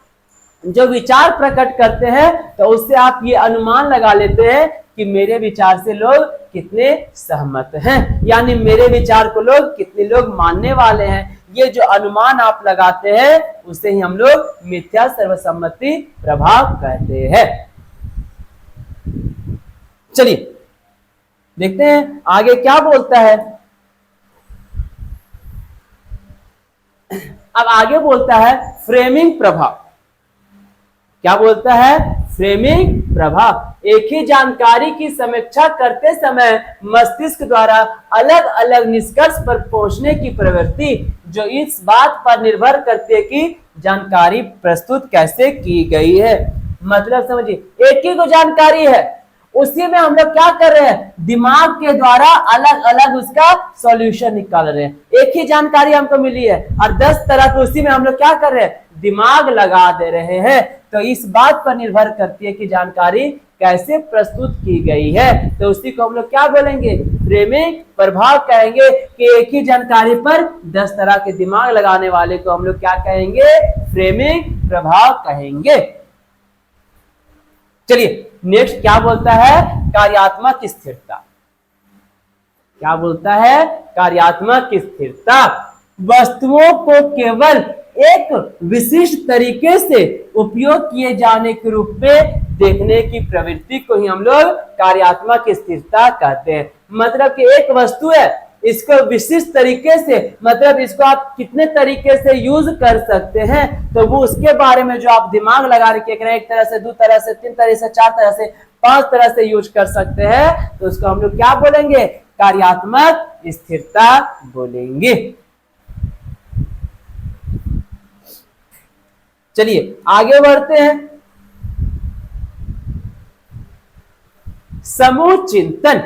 जो विचार प्रकट करते हैं तो उससे आप ये अनुमान लगा लेते हैं कि मेरे विचार से लोग कितने सहमत हैं, यानी मेरे विचार को लोग कितने लोग मानने वाले हैं। ये जो अनुमान आप लगाते हैं उसे ही हम लोग मिथ्या सर्वसम्मति प्रभाव कहते हैं। चलिए देखते हैं आगे क्या बोलता है। अब आगे बोलता है फ्रेमिंग प्रभाव। क्या बोलता है, फ्रेमिंग प्रभाव। एक ही जानकारी की समीक्षा करते समय मस्तिष्क द्वारा अलग अलग निष्कर्ष पर पहुंचने की प्रवृत्ति जो इस बात पर निर्भर करती है कि जानकारी प्रस्तुत कैसे की गई है। मतलब समझिए एक ही को जानकारी है, उसी में हम लोग क्या कर रहे हैं, दिमाग के द्वारा अलग अलग उसका सॉल्यूशन निकाल रहे हैं। एक ही जानकारी हमको मिली है और 10 तरह के उसी में हम लोग क्या कर रहे हैं, दिमाग लगा दे रहे हैं। तो इस बात पर निर्भर करती है कि जानकारी कैसे प्रस्तुत की गई है, तो उसी को हम लोग क्या बोलेंगे, फ्रेमिंग प्रभाव कहेंगे। कि एक ही जानकारी पर 10 तरह के दिमाग लगाने वाले को हम लोग क्या कहेंगे, फ्रेमिंग प्रभाव कहेंगे। चलिए नेक्स्ट क्या बोलता है, कार्यात्मक स्थिरता। क्या बोलता है, कार्यात्मक स्थिरता। वस्तुओं को केवल एक विशिष्ट तरीके से उपयोग किए जाने के रूप में देखने की प्रवृत्ति को ही हम लोग कार्यात्मक स्थिरता कहते हैं। मतलब कि एक वस्तु है, इसको विशिष्ट तरीके से, मतलब इसको आप कितने तरीके से यूज कर सकते हैं, तो वो उसके बारे में जो आप दिमाग लगा रखे हैं, एक तरह से, 2 तरह से, 3 तरह से, 4 तरह से, 5 तरह से यूज कर सकते हैं, तो उसको हम लोग क्या बोलेंगे, कार्यात्मक स्थिरता बोलेंगे। चलिए आगे बढ़ते हैं। समूह चिंतन।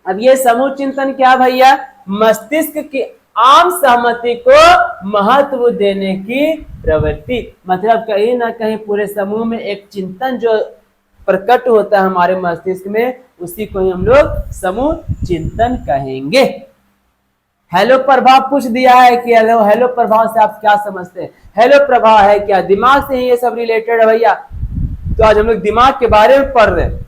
अब ये समूह चिंतन क्या भैया? मस्तिष्क की आम सहमति को महत्व देने की प्रवृत्ति। मतलब कहीं ना कहीं पूरे समूह में एक चिंतन जो प्रकट होता है हमारे मस्तिष्क में, उसी को हम लोग समूह चिंतन कहेंगे। हेलो प्रभाव पूछ दिया है कि हेलो प्रभाव से आप क्या समझते हैं? हेलो प्रभाव है क्या? दिमाग से ही ये सब रिलेटेड है भैया। तो आज हम लोग दिमाग के बारे में पढ़ रहे हैं,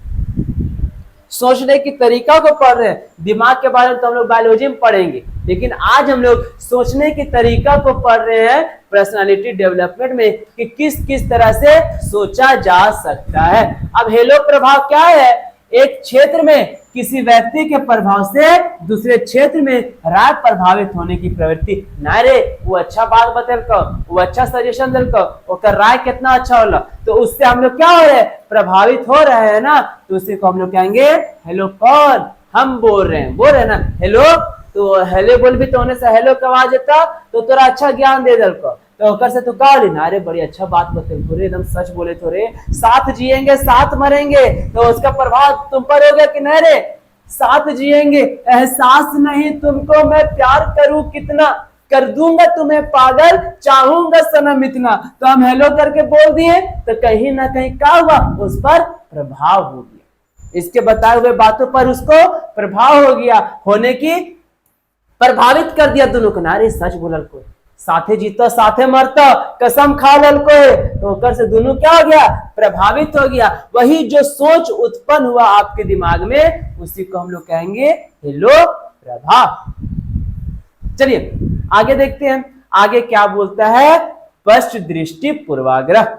सोचने की तरीका को पढ़ रहे हैं। दिमाग के बारे में तो हम लोग बायोलॉजी में पढ़ेंगे, लेकिन आज हम लोग सोचने की तरीका को पढ़ रहे हैं पर्सनालिटी डेवलपमेंट में कि किस किस तरह से सोचा जा सकता है। अब हेलो प्रभाव क्या है? एक क्षेत्र में किसी व्यक्ति के प्रभाव से दूसरे क्षेत्र में राय प्रभावित होने की प्रवृत्ति। ना रे वो अच्छा बात बतलको, वो अच्छा सजेशन दिलको, उसका राय कितना अच्छा होला, तो उससे हम लोग क्या हो रहे हैं? प्रभावित हो रहे हैं ना। तो उसी को हम लोग कहेंगे हेलो। कौन? हम बोल रहे हैं ना हेलो। तो हेलो बोल भी तो होने से हेलो का आवाज आता तो तोरा अच्छा ज्ञान दे दलको, तो ओकर से तू का लेना? अरे बड़ी अच्छा बात बतल थोड़े, एकदम सच बोले थोड़े, साथ जिएंगे साथ मरेंगे, तो उसका प्रभाव तुम पर हो गया कि नहीं रे? साथ जिएंगे, एहसास नहीं तुमको मैं प्यार करूं कितना, कर दूंगा तुम्हें पागल, चाहूंगा सनम इतना। तो हम हेलो करके बोल दिए तो कहीं ना कहीं क्या हुआ? उस पर प्रभाव हो गया, इसके बताए हुए बातों पर उसको प्रभाव हो गया, होने की प्रभावित कर दिया दोनों को। नारे सच बोलल को, साथे जीतो साथे मरतो, कसम खा लल को, तो ओकर से दोनों क्या हो गया? प्रभावित हो गया। वही जो सोच उत्पन्न हुआ आपके दिमाग में, उसी को हम लोग कहेंगे हेलो प्रभाव। चलिए आगे देखते हैं, आगे क्या बोलता है? पश्च दृष्टि पूर्वाग्रह,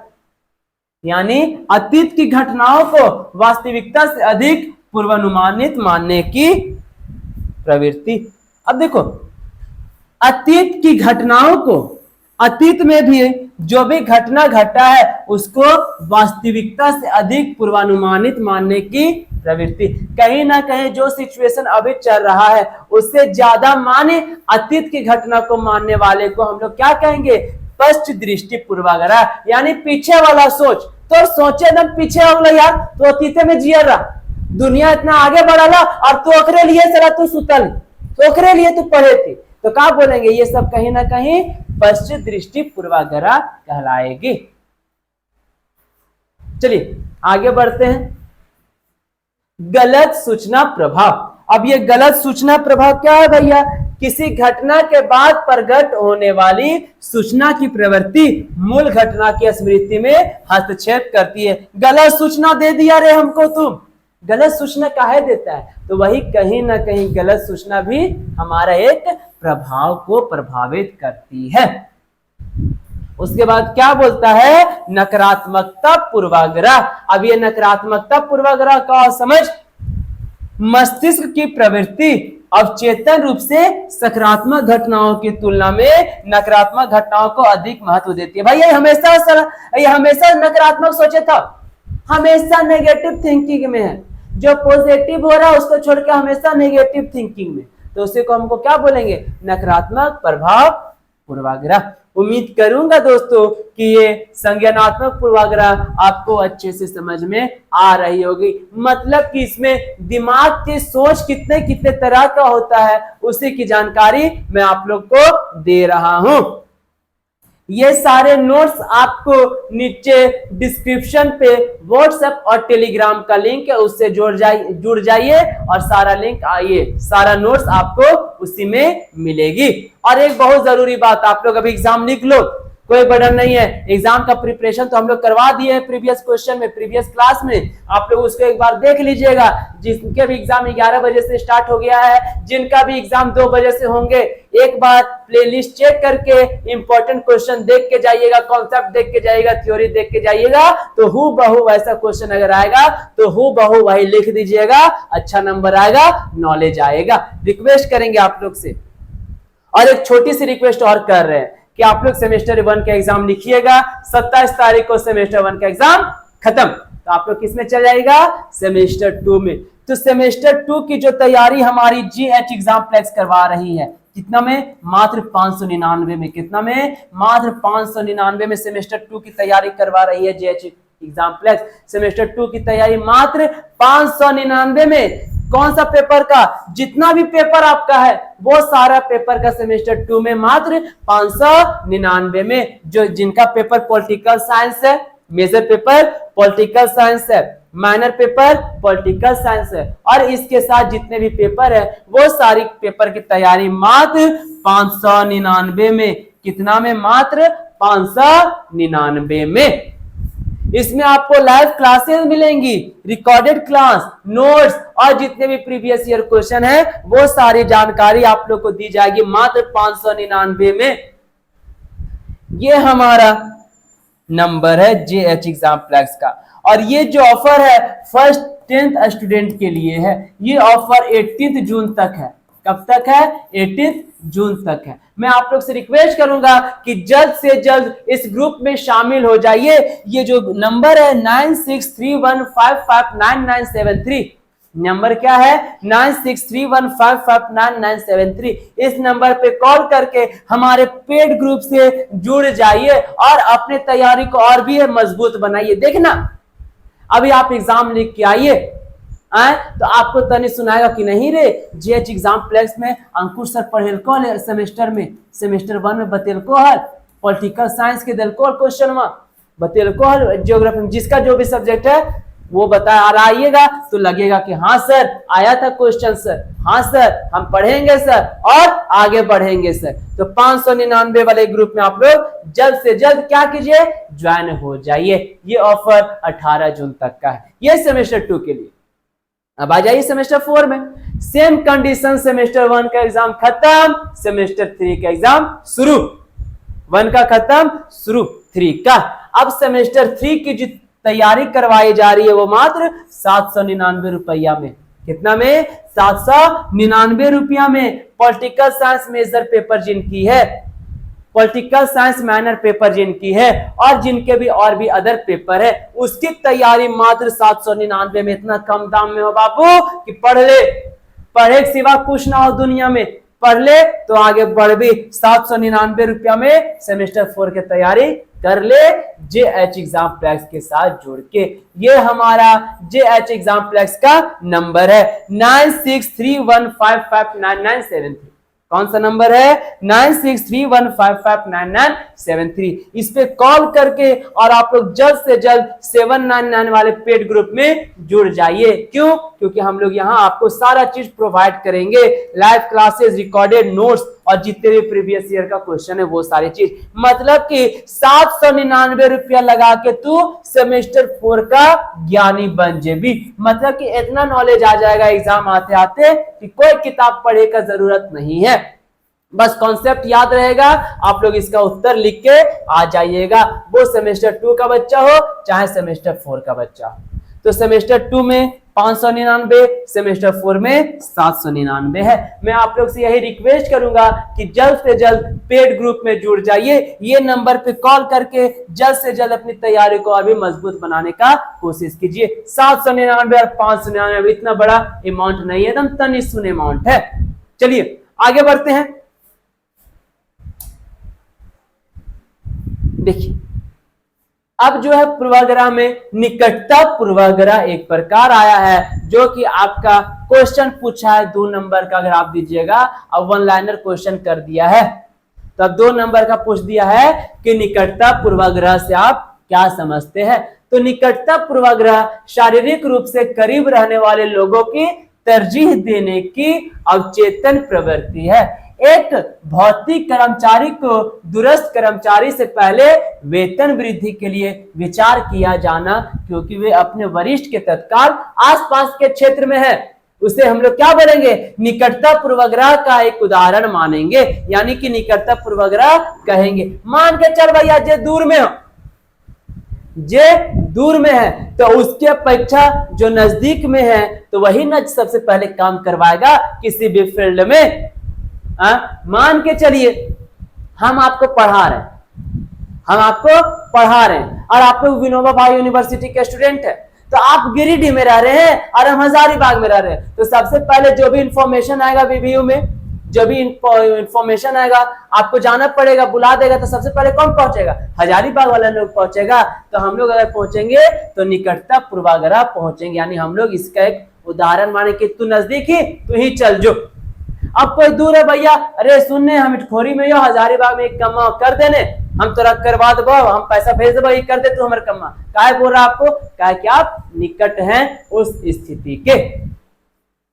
यानी अतीत की घटनाओं को वास्तविकता से अधिक पूर्वानुमानित मानने की प्रवृत्ति। अब देखो, अतीत की घटनाओं को, अतीत में भी जो भी घटना घटा है उसको वास्तविकता से अधिक पूर्वानुमानित मानने की प्रवृत्ति। कहीं ना कहीं जो सिचुएशन अभी चल रहा है उससे ज्यादा माने अतीत की घटना को मानने वाले को हम लोग क्या कहेंगे? पश्च दृष्टि पूर्वाग्रह, यानी पीछे वाला सोच। तो सोचे एकदम पीछे हो गया यार, तो अतीत में जिया रहा, दुनिया इतना आगे बढ़ा और तो ओकरे लिए सरा तू सुतल, तो ओकरे लिए तू पढ़े थी, तो क्या बोलेंगे? ये सब कहीं ना कहीं पश्चिम दृष्टि पूर्वाग्रह कहलाएगी। चलिए आगे बढ़ते हैं। गलत सूचना प्रभाव। अब ये गलत सूचना प्रभाव क्या है भैया? किसी घटना के बाद प्रकट होने वाली सूचना की प्रवृत्ति मूल घटना की स्मृति में हस्तक्षेप करती है। गलत सूचना दे दिया रे हमको तुम, गलत सूचना काहे देता है? तो वही कहीं ना कहीं गलत सूचना भी हमारा एक प्रभाव को प्रभावित करती है। उसके बाद क्या बोलता है? नकारात्मकता पूर्वाग्रह। अब ये नकारात्मकता पूर्वाग्रह का समझ, मस्तिष्क की प्रवृत्ति अवचेतन रूप से सकारात्मक घटनाओं की तुलना में नकारात्मक घटनाओं को अधिक महत्व देती है। भाई ये हमेशा नकारात्मक सोचे था, हमेशा नेगेटिव थिंकिंग में है, जो पॉजिटिव हो रहा है उसको छोड़ के हमेशा नेगेटिव थिंकिंग में, तो उसी को हमको क्या बोलेंगे? नकारात्मक प्रभाव पूर्वाग्रह। उम्मीद करूंगा दोस्तों कि ये संज्ञानात्मक पूर्वाग्रह आपको अच्छे से समझ में आ रही होगी। मतलब कि इसमें दिमाग की सोच कितने कितने तरह का होता है उसी की जानकारी मैं आप लोग को दे रहा हूं। ये सारे नोट्स आपको नीचे डिस्क्रिप्शन पे व्हाट्सएप और टेलीग्राम का लिंक है, उससे जुड़ जाइए और सारा लिंक आइए, सारा नोट्स आपको उसी में मिलेगी। और एक बहुत जरूरी बात, आप लोग अभी एग्जाम लिख लो, कोई बर्डन नहीं है। एग्जाम का प्रिपरेशन तो हम लोग करवा दिए हैं प्रीवियस क्वेश्चन में, प्रीवियस क्लास में, आप लोग उसको एक बार देख लीजिएगा। जिनके भी एग्जाम 11 बजे से स्टार्ट हो गया है, जिनका भी एग्जाम 2 बजे से होंगे, एक बार प्लेलिस्ट चेक करके इंपॉर्टेंट क्वेश्चन देख के जाइएगा, कॉन्सेप्ट देख के जाइएगा, थ्योरी देख के जाइएगा, तो हु बहु वैसा क्वेश्चन अगर आएगा तो हु बहु वही लिख दीजिएगा, अच्छा नंबर आएगा, नॉलेज आएगा। रिक्वेस्ट करेंगे आप लोग से, और एक छोटी सी रिक्वेस्ट और कर रहे हैं कि आप लोग सेमेस्टर 1 का एग्जाम लिखिएगा। 27 तारीख को सेमेस्टर 1 का एग्जाम खत्म, तो आप लोग किस में चल जाएगा, सेमेस्टर 2 में। तो सेमेस्टर 2 की जो तैयारी हमारी GH एग्जाम प्लेक्स करवा रही है, कितना में, मात्र 599 में। कितना में, मात्र 599 में सेमेस्टर 2 की तैयारी करवा रही है GH एग्जाम प्लेक्स। सेमेस्टर 2 की तैयारी मात्र 599 में। कौन सा पेपर का, जितना भी पेपर आपका है वो सारा पेपर का सेमेस्टर 2 में मात्र 599 में। जो जिनका पेपर पॉलिटिकल साइंस है, मेजर पेपर पॉलिटिकल साइंस है, माइनर पेपर पॉलिटिकल साइंस है, और इसके साथ जितने भी पेपर है वो सारी पेपर की तैयारी मात्र 599 में। कितना में, मात्र 599 में। इसमें आपको लाइव क्लासेस मिलेंगी, रिकॉर्डेड क्लास, नोट्स और जितने भी प्रीवियस ईयर क्वेश्चन है वो सारी जानकारी आप लोग को दी जाएगी मात्र 599 में। ये हमारा नंबर है GH एग्जाम प्लेक्स का। और ये जो ऑफर है फर्स्ट 10th स्टूडेंट के लिए है। ये ऑफर 18 जून तक है। कब तक है, 18 जून तक है। मैं आप लोग से रिक्वेस्ट करूंगा कि जल्द से जल्द इस ग्रुप में शामिल हो जाइए। ये जो नंबर है 9631559973, नंबर क्या है, 9631559973। इस नंबर पे कॉल करके हमारे पेड ग्रुप से जुड़ जाइए और अपने तैयारी को और भी मजबूत बनाइए। देखना, अभी आप एग्जाम लिख के आइए, तो आपको तने सुनाएगा कि नहीं रे, GH एग्जाम प्लेक्स में अंकुर सर पढ़ेलको सेमेस्टर में, सेमेस्टर 1 में बतेलको हल पॉलिटिकल साइंस के दिलको क्वेश्चन में बतेलको हल, ज्योग्राफी में जिसका जो भी सब्जेक्ट है वो बता आइएगा तो लगेगा कि हाँ सर आया था क्वेश्चन सर, हाँ सर हम पढ़ेंगे सर और आगे बढ़ेंगे सर। तो 599 वाले ग्रुप में आप लोग जल्द से जल्द क्या कीजिए, ज्वाइन हो जाइए। ये ऑफर 18 जून तक का है, ये सेमेस्टर 2 के लिए। अब आ जाइए सेमेस्टर 4 में। सेम कंडीशन, सेमेस्टर 1 का एग्जाम खत्म, सेमेस्टर 3 का एग्जाम शुरू। 1 का खत्म, शुरू 3 का। अब सेमेस्टर 3 की जो तैयारी करवाई जा रही है वो मात्र 799 रुपया में। कितना में, 799 रुपया में। पॉलिटिकल साइंस मेजर पेपर जिनकी है, पॉलिटिकल साइंस माइनर पेपर जिनकी है और जिनके भी और भी अदर पेपर है, उसकी तैयारी मात्र 799 में। इतना कम दाम में हो बाबू कि पढ़ ले, पढ़े के सिवा कुछ ना हो दुनिया में, पढ़ ले तो आगे बढ़ भी। 799 रुपया में सेमेस्टर 4 की तैयारी कर ले GH एग्जाम प्लेक्स के साथ जुड़ के। ये हमारा GH एग्जाम प्लेक्स का नंबर है 9631559973। कौन सा नंबर है, 9631559973। इस पे कॉल करके और आप लोग जल्द से जल्द 799 वाले पेड ग्रुप में जुड़ जाइए। क्यों, क्योंकि हम लोग यहाँ आपको सारा चीज प्रोवाइड करेंगे, लाइव क्लासेस, रिकॉर्डेड नोट्स और जितने भी प्रीवियस ईयर का क्वेश्चन है वो सारी चीज। मतलब कि 799 रुपया लगा के तू सेमेस्टर 4 का ज्ञानी बन जेबी। मतलब कि इतना नॉलेज आ जाएगा एग्जाम आते आते कि कोई किताब पढ़े का जरूरत नहीं है, बस कॉन्सेप्ट याद रहेगा। आप लोग इसका उत्तर लिख के आ जाइएगा, वो सेमेस्टर 2 का बच्चा हो चाहे सेमेस्टर 4 का बच्चा हो। तो सेमेस्टर 2 में 599, सेमेस्टर 4 में 799 है। मैं आप लोग से यही रिक्वेस्ट करूंगा कि जल्द से जल्द पेड ग्रुप में जुड़ जाइए। ये नंबर पे कॉल करके जल्द से जल्द अपनी तैयारी को और भी मजबूत बनाने का कोशिश कीजिए। 799 और 599 इतना बड़ा अमाउंट नहीं है, एकदम तनी सुन अमाउंट है। चलिए आगे बढ़ते हैं। देखिए, अब जो है पूर्वाग्रह में निकटता पूर्वाग्रह एक प्रकार आया है जो कि आपका क्वेश्चन पूछा है 2 नंबर का, अगर आप दीजिएगा, अब 1 लाइनर क्वेश्चन कर दिया है तो अब 2 नंबर का पूछ दिया है कि निकटता पूर्वाग्रह से आप क्या समझते हैं। तो निकटता पूर्वाग्रह शारीरिक रूप से करीब रहने वाले लोगों की तरजीह देने की अवचेतन प्रवृत्ति है। एक भौतिक कर्मचारी को दूरस्थ कर्मचारी से पहले वेतन वृद्धि के लिए विचार किया जाना, क्योंकि वे अपने वरिष्ठ के तत्काल आसपास के क्षेत्र में है, उसे हम लोग क्या बोलेंगे, निकटता पूर्वाग्रह का एक उदाहरण मानेंगे, यानी कि निकटता पूर्वाग्रह कहेंगे। मान के चल भैया जे दूर में हो, जे दूर में है तो उसके अपेक्षा जो नजदीक में है तो वही न सबसे पहले काम करवाएगा किसी भी फील्ड में। मान के चलिए हम आपको पढ़ा रहे हैं, और आप लोग विनोबा भाई यूनिवर्सिटी के स्टूडेंट है, तो आप गिरिडीह में रह रहे हैं और हम हजारीबाग में रह रहे हैं, तो सबसे पहले जो भी इंफॉर्मेशन आएगा वीवीयू में, जो भी इंफॉर्मेशन आएगा आपको जाना पड़ेगा, बुला देगा, तो सबसे पहले कौन पहुंचेगा? हजारीबाग वाला लोग पहुंचेगा। तो हम लोग अगर पहुंचेंगे तो निकटता पूर्वाग्रह पहुंचेंगे, यानी हम लोग इसका एक उदाहरण माने कि तू नजदीक ही तू ही चल जो। अब कोई दूर है भैया, अरे सुनने हम इटखोरी में हो, हजारीबाग में एक कमा कर देने, हम तोरा करवा देबो, हम पैसा भेज देबो, ये कर दे तू हमारे कमा। काहे बोल रहा आपको? काहे कि आप निकट हैं उस स्थिति के।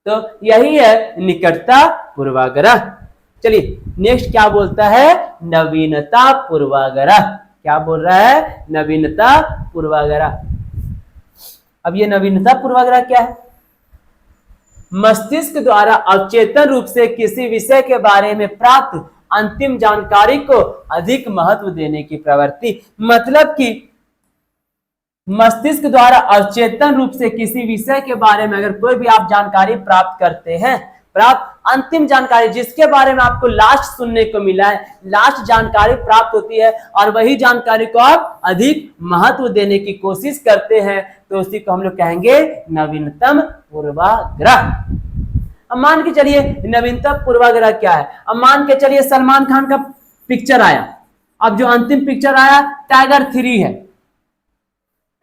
तो यही है निकटता पूर्वाग्रह। चलिए नेक्स्ट क्या बोलता है? नवीनता पूर्वाग्रह। क्या बोल रहा है? नवीनता पूर्वाग्रह। अब ये नवीनता पूर्वाग्रह क्या है? मस्तिष्क द्वारा अवचेतन रूप से किसी विषय के बारे में प्राप्त अंतिम जानकारी को अधिक महत्व देने की प्रवृत्ति। मतलब कि मस्तिष्क द्वारा अवचेतन रूप से किसी विषय के बारे में अगर कोई भी आप जानकारी प्राप्त करते हैं, प्राप्त अंतिम जानकारी जिसके बारे में आपको लास्ट सुनने को मिला है, लास्ट जानकारी प्राप्त होती है और वही जानकारी को आप अधिक महत्व देने की कोशिश करते हैं, तो उसी को हम लोग कहेंगे नवीनतम पूर्वाग्रह। अब मान के चलिए नवीनतम पूर्वाग्रह क्या है? अब मान के चलिए सलमान खान का पिक्चर आया, अब जो अंतिम पिक्चर आया टाइगर 3 है,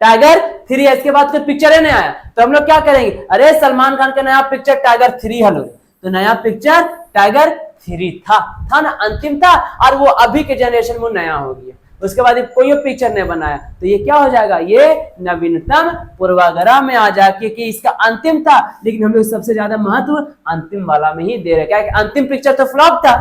टाइगर 3 है, इसके बाद कोई पिक्चर ही नहीं आया, तो हम लोग क्या करेंगे? अरे सलमान खान का नया पिक्चर टाइगर 3 है, तो नया पिक्चर टाइगर 3 था ना, अंतिम था, और वो अभी के जनरेशन में नया हो गया, उसके बाद कोई पिक्चर नहीं बनाया, तो ये क्या हो जाएगा? ये नवीनतम पूर्वाग्रह में आ जाके कि इसका अंतिम था, लेकिन हम लोग सबसे ज्यादा महत्व अंतिम वाला में ही दे रहे, क्या कि अंतिम पिक्चर तो फ्लॉप था,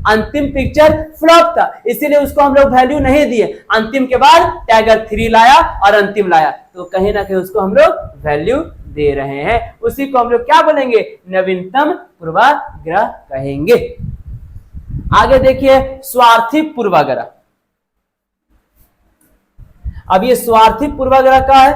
अंतिम पिक्चर फ्लॉप था, इसीलिए उसको हम लोग वैल्यू नहीं दिए। अंतिम के बाद टाइगर 3 लाया और अंतिम लाया, तो कहीं ना कहीं उसको हम लोग वैल्यू दे रहे हैं, उसी को हम लोग क्या बोलेंगे? नवीनतम पूर्वाग्रह कहेंगे। आगे देखिए स्वार्थी पूर्वाग्रह। अब ये स्वार्थी पूर्वाग्रह का है,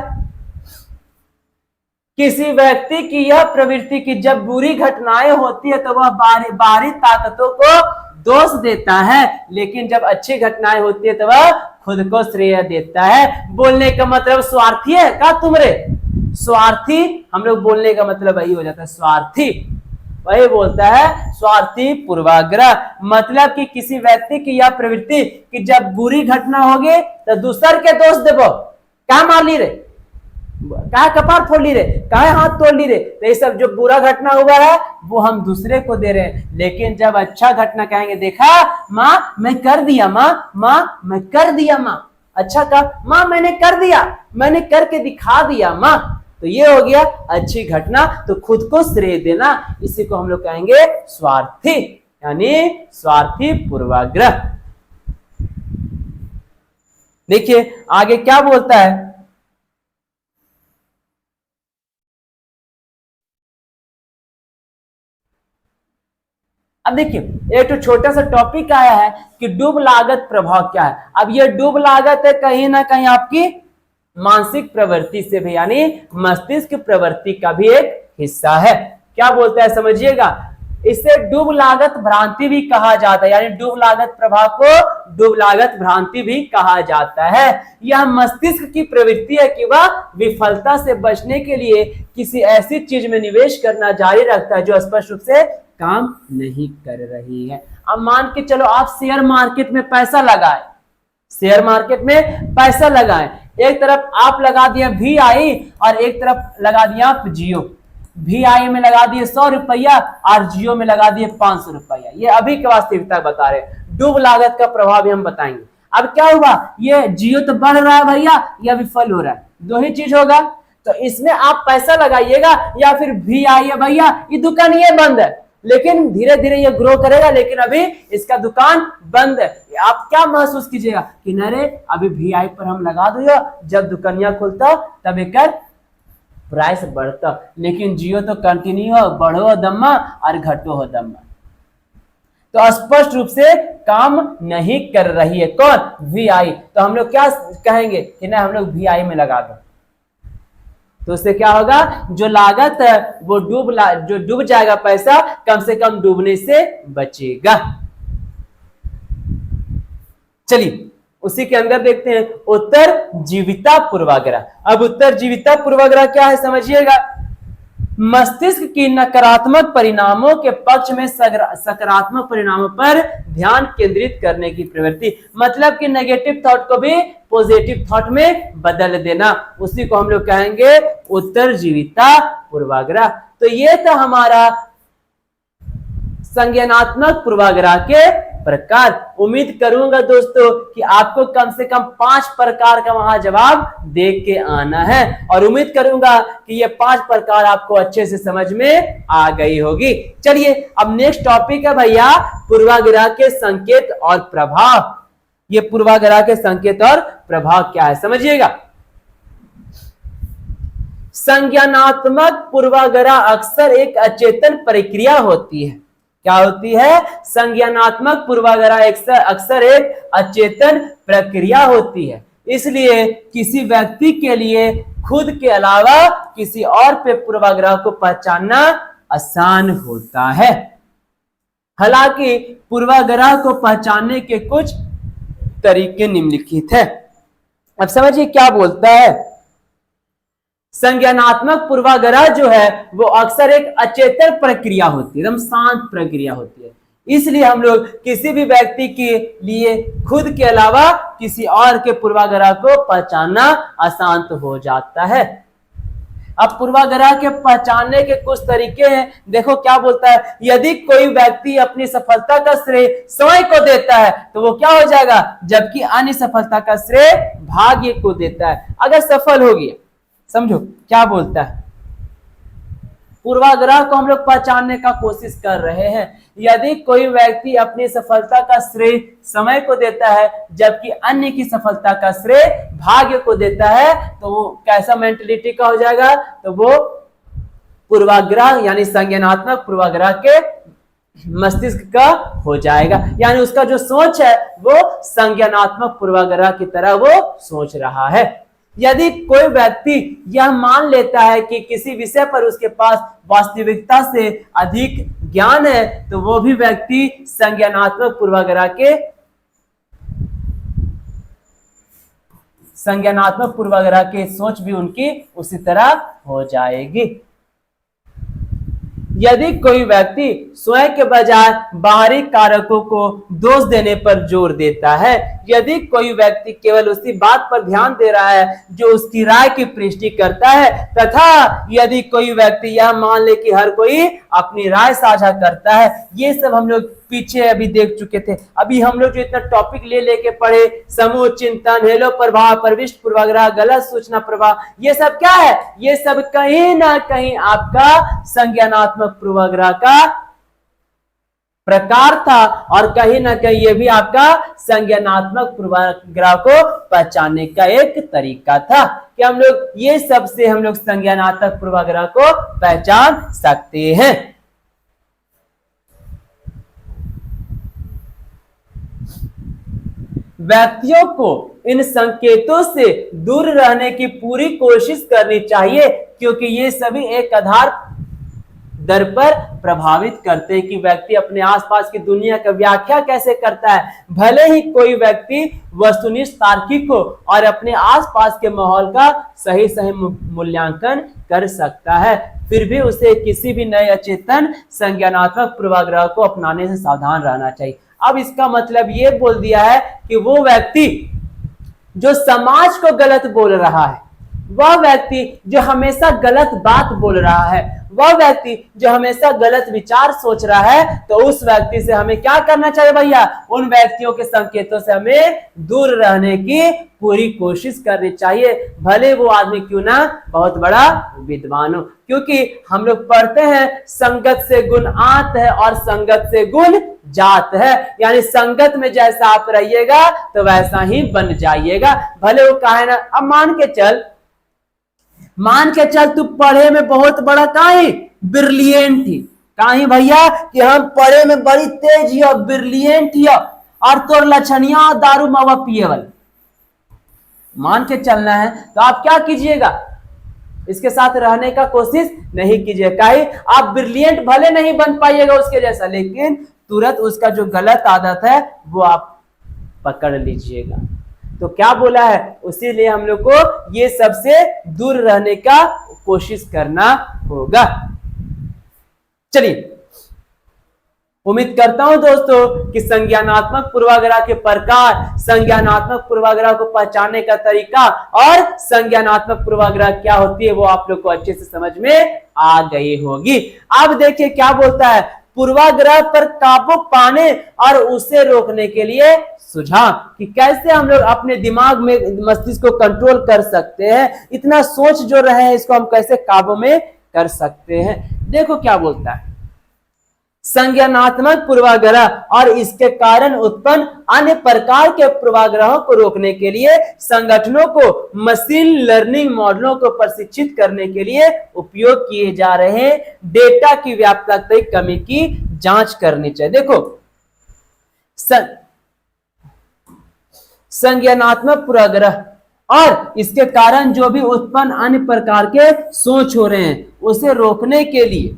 किसी व्यक्ति की यह प्रवृत्ति कि जब बुरी घटनाएं होती है तो वह बाहरी ताकतों को दोष देता है, लेकिन जब अच्छी घटनाएं होती है तो वह खुद को श्रेय देता है। बोलने का मतलब स्वार्थी है का तुमरे? स्वार्थी हम लोग बोलने का मतलब वही हो जाता है, स्वार्थी वही बोलता है स्वार्थी पूर्वाग्रह। मतलब कि किसी व्यक्ति की यह प्रवृत्ति कि जब बुरी घटना होगी तो दूसर के दोष देबो, क्या मार ली रे, कहा कपार फोड़ ली रे, कहा हाथ तोड़ ली रे, तो ये सब जो बुरा घटना हुआ है वो हम दूसरे को दे रहे हैं। लेकिन जब अच्छा घटना कहेंगे, देखा माँ मैं कर दिया, माँ मैं कर दिया, माँ अच्छा का, माँ मैंने कर दिया, मैंने करके दिखा दिया माँ, तो ये हो गया अच्छी घटना, तो खुद को श्रेय देना, इसी को हम लोग कहेंगे स्वार्थी, यानी स्वार्थी पूर्वाग्रह। देखिए आगे क्या बोलता है? अब देखिए एक तो छोटा सा टॉपिक आया है कि डूब लागत प्रभाव क्या है। अब ये डूब लागत है कहीं ना कहीं आपकी मानसिक प्रवृत्ति से भी, यानी मस्तिष्क प्रवृत्ति का भी एक हिस्सा है। क्या बोलता है समझिएगा, इसे डूब लागत भ्रांति भी कहा जाता है, यानी डूब लागत प्रभाव को डूब लागत भ्रांति भी कहा जाता है। यह मस्तिष्क की प्रवृत्ति है कि वह विफलता से बचने के लिए किसी ऐसी चीज में निवेश करना जारी रखता है जो स्पष्ट रूप से काम नहीं कर रही है। अब मान के चलो आप शेयर मार्केट में पैसा लगाए, शेयर मार्केट में पैसा लगाए, एक तरफ आप लगा दिया VI और एक तरफ लगा दिया आप जियो। VI में लगा दिए 100 रुपया और जियो में लगा दिए 500 रुपया। ये अभी की वास्तविकता बता रहे हैं, डूब लागत का प्रभाव भी हम बताएंगे। अब क्या हुआ, ये जियो तो बढ़ रहा है भैया या विफल हो रहा है, दो ही चीज होगा, तो इसमें आप पैसा लगाइएगा या फिर VI है भैया ये दुकान ये बंद है, लेकिन धीरे धीरे ये ग्रो करेगा, लेकिन अभी इसका दुकान बंद है। आप क्या महसूस कीजिएगा कि नरे अभी VI पर हम लगा दो, जब दुकानिया खुलता तब एक प्राइस बढ़ता, लेकिन जियो तो कंटिन्यू हो, बढ़ो दम्मा और घटो हो दम्मा, तो स्पष्ट रूप से काम नहीं कर रही है। कौन? VI। तो हम लोग क्या कहेंगे कि ना हम लोग VI में लगा दो, तो उससे क्या होगा, जो लागत है वो जो डूब जाएगा पैसा, कम से कम डूबने से बचेगा। चलिए उसी के अंदर देखते हैं उत्तर जीविता पूर्वाग्रह। अब उत्तर जीविता पूर्वाग्रह क्या है समझिएगा। मस्तिष्क की नकारात्मक परिणामों के पक्ष में सकारात्मक परिणामों पर ध्यान केंद्रित करने की प्रवृत्ति, मतलब कि नेगेटिव थॉट को भी पॉजिटिव थॉट में बदल देना, उसी को हम लोग कहेंगे उत्तर जीविता पूर्वाग्रह। तो ये था हमारा संज्ञानात्मक पूर्वाग्रह के प्रकार। उम्मीद करूंगा दोस्तों कि आपको कम से कम 5 प्रकार का वहां जवाब दे के आना है, और उम्मीद करूंगा कि ये 5 प्रकार आपको अच्छे से समझ में आ गई होगी। चलिए अब नेक्स्ट टॉपिक है भैया पूर्वाग्रह के संकेत और प्रभाव। ये पूर्वाग्रह के संकेत और प्रभाव क्या है समझिएगा। संज्ञानात्मक पूर्वाग्रह अक्सर एक अचेतन प्रक्रिया होती है। क्या होती है? संज्ञानात्मक पूर्वाग्रह अक्सर एक अचेतन प्रक्रिया होती है, इसलिए किसी व्यक्ति के लिए खुद के अलावा किसी और पे पूर्वाग्रह को पहचानना आसान होता है। हालांकि पूर्वाग्रह को पहचानने के कुछ तरीके निम्नलिखित है। अब समझिए क्या बोलता है। संज्ञानात्मक पूर्वाग्रह जो है वो अक्सर एक अचेतन प्रक्रिया होती है, एकदम शांत प्रक्रिया होती है, इसलिए हम लोग किसी भी व्यक्ति के लिए खुद के अलावा किसी और के पूर्वाग्रह को पहचानना आसान तो हो जाता है। अब पूर्वाग्रह के पहचानने के कुछ तरीके हैं। देखो क्या बोलता है। यदि कोई व्यक्ति अपनी सफलता का श्रेय स्वयं को देता है तो वो क्या हो जाएगा, जबकि अन्य सफलता का श्रेय भाग्य को देता है। अगर सफल हो गया, समझो क्या बोलता है। पूर्वाग्रह को हम लोग पहचानने का कोशिश कर रहे हैं। यदि कोई व्यक्ति अपनी सफलता का श्रेय समय को देता है जबकि अन्य की सफलता का श्रेय भाग्य को देता है, तो वो कैसा मेंटलिटी का हो जाएगा, तो वो पूर्वाग्रह यानी संज्ञानात्मक पूर्वाग्रह के मस्तिष्क का हो जाएगा। यानी उसका जो सोच है वो संज्ञानात्मक पूर्वाग्रह की तरह वो सोच रहा है। यदि कोई व्यक्ति यह मान लेता है कि किसी विषय पर उसके पास वास्तविकता से अधिक ज्ञान है, तो वो भी व्यक्ति संज्ञानात्मक पूर्वाग्रह के सोच भी उनकी उसी तरह हो जाएगी। यदि कोई व्यक्ति स्वयं के बजाय बाहरी कारकों को दोष देने पर जोर देता है, यदि कोई व्यक्ति केवल उसी बात पर ध्यान दे रहा है जो उसकी राय की पुष्टि करता है, तथा यदि कोई व्यक्ति यह मान ले कि हर कोई अपनी राय साझा करता है, ये सब हम लोग पीछे अभी देख चुके थे। अभी हम लोग जो इतना टॉपिक लेके पढ़े, समूह चिंतन, हेलो प्रभाव, प्रविष्ट पूर्वाग्रह, गलत सूचना प्रभाव, ये सब क्या है, ये सब कहीं ना कहीं आपका संज्ञानात्मक पूर्वाग्रह का प्रकार था, और कहीं ना कहीं ये भी आपका संज्ञानात्मक पूर्वाग्रह को पहचानने का एक तरीका था कि हम लोग ये सब से हम लोग संज्ञानात्मक पूर्वाग्रह को पहचान सकते हैं। व्यक्तियों को इन संकेतों से दूर रहने की पूरी कोशिश करनी चाहिए, क्योंकि ये सभी एक आधार दर पर प्रभावित करते हैं कि व्यक्ति अपने आसपास की दुनिया का व्याख्या कैसे करता है। भले ही कोई व्यक्ति वस्तुनिष्ठ तार्किक हो और अपने आसपास के माहौल का सही मूल्यांकन कर सकता है, फिर भी उसे किसी भी नए अचेतन संज्ञानात्मक पूर्वाग्रह को अपनाने से सावधान रहना चाहिए। अब इसका मतलब ये बोल दिया है कि वो व्यक्ति जो समाज को गलत बोल रहा है, वह व्यक्ति जो हमेशा गलत बात बोल रहा है, वह व्यक्ति जो हमेशा गलत विचार सोच रहा है, तो उस व्यक्ति से हमें क्या करना चाहिए भैया, उन व्यक्तियों के संकेतों से हमें दूर रहने की पूरी कोशिश करनी चाहिए, भले वो आदमी क्यों ना बहुत बड़ा विद्वान हो। क्योंकि हम लोग पढ़ते हैं संगत से गुण आत है और संगत से गुण जात है, यानी संगत में जैसा आप रहिएगा तो वैसा ही बन जाइएगा। भले वो कहे ना, अब मान के चल तू पढ़े में बहुत बड़ा काहे ब्रिलियंट ही, काहे भैया कि हम पढ़े में बड़ी तेज ही और ब्रिलियंट ही, और तोर लक्षणिया दारू मावा पिए वाले मान के चलना है, तो आप क्या कीजिएगा, इसके साथ रहने का कोशिश नहीं कीजिए। काहे आप ब्रिलियंट भले नहीं बन पाइएगा उसके जैसा, लेकिन तुरंत उसका जो गलत आदत है वो आप पकड़ लीजिएगा। तो क्या बोला है, उसीलिए हम लोग को ये सबसे दूर रहने का कोशिश करना होगा। चलिए, उम्मीद करता हूं दोस्तों कि संज्ञानात्मक पूर्वाग्रह के प्रकार, संज्ञानात्मक पूर्वाग्रह को पहचानने का तरीका और संज्ञानात्मक पूर्वाग्रह क्या होती है वो आप लोग को अच्छे से समझ में आ गई होगी। अब देखिए क्या बोलता है, पूर्वाग्रह पर काबू पाने और उसे रोकने के लिए सुझाव, कि कैसे हम लोग अपने दिमाग में, मस्तिष्क को कंट्रोल कर सकते हैं, इतना सोच जो रहे हैं इसको हम कैसे काबू में कर सकते हैं। देखो क्या बोलता है, संज्ञानात्मक पूर्वाग्रह और इसके कारण उत्पन्न अन्य प्रकार के पूर्वाग्रहों को रोकने के लिए संगठनों को मशीन लर्निंग मॉडलों को प्रशिक्षित करने के लिए उपयोग किए जा रहे डेटा की व्यापकता की कमी की जांच करनी चाहिए। देखो, संज्ञानात्मक पूर्वाग्रह और इसके कारण जो भी उत्पन्न अन्य प्रकार के सोच हो रहे हैं उसे रोकने के लिए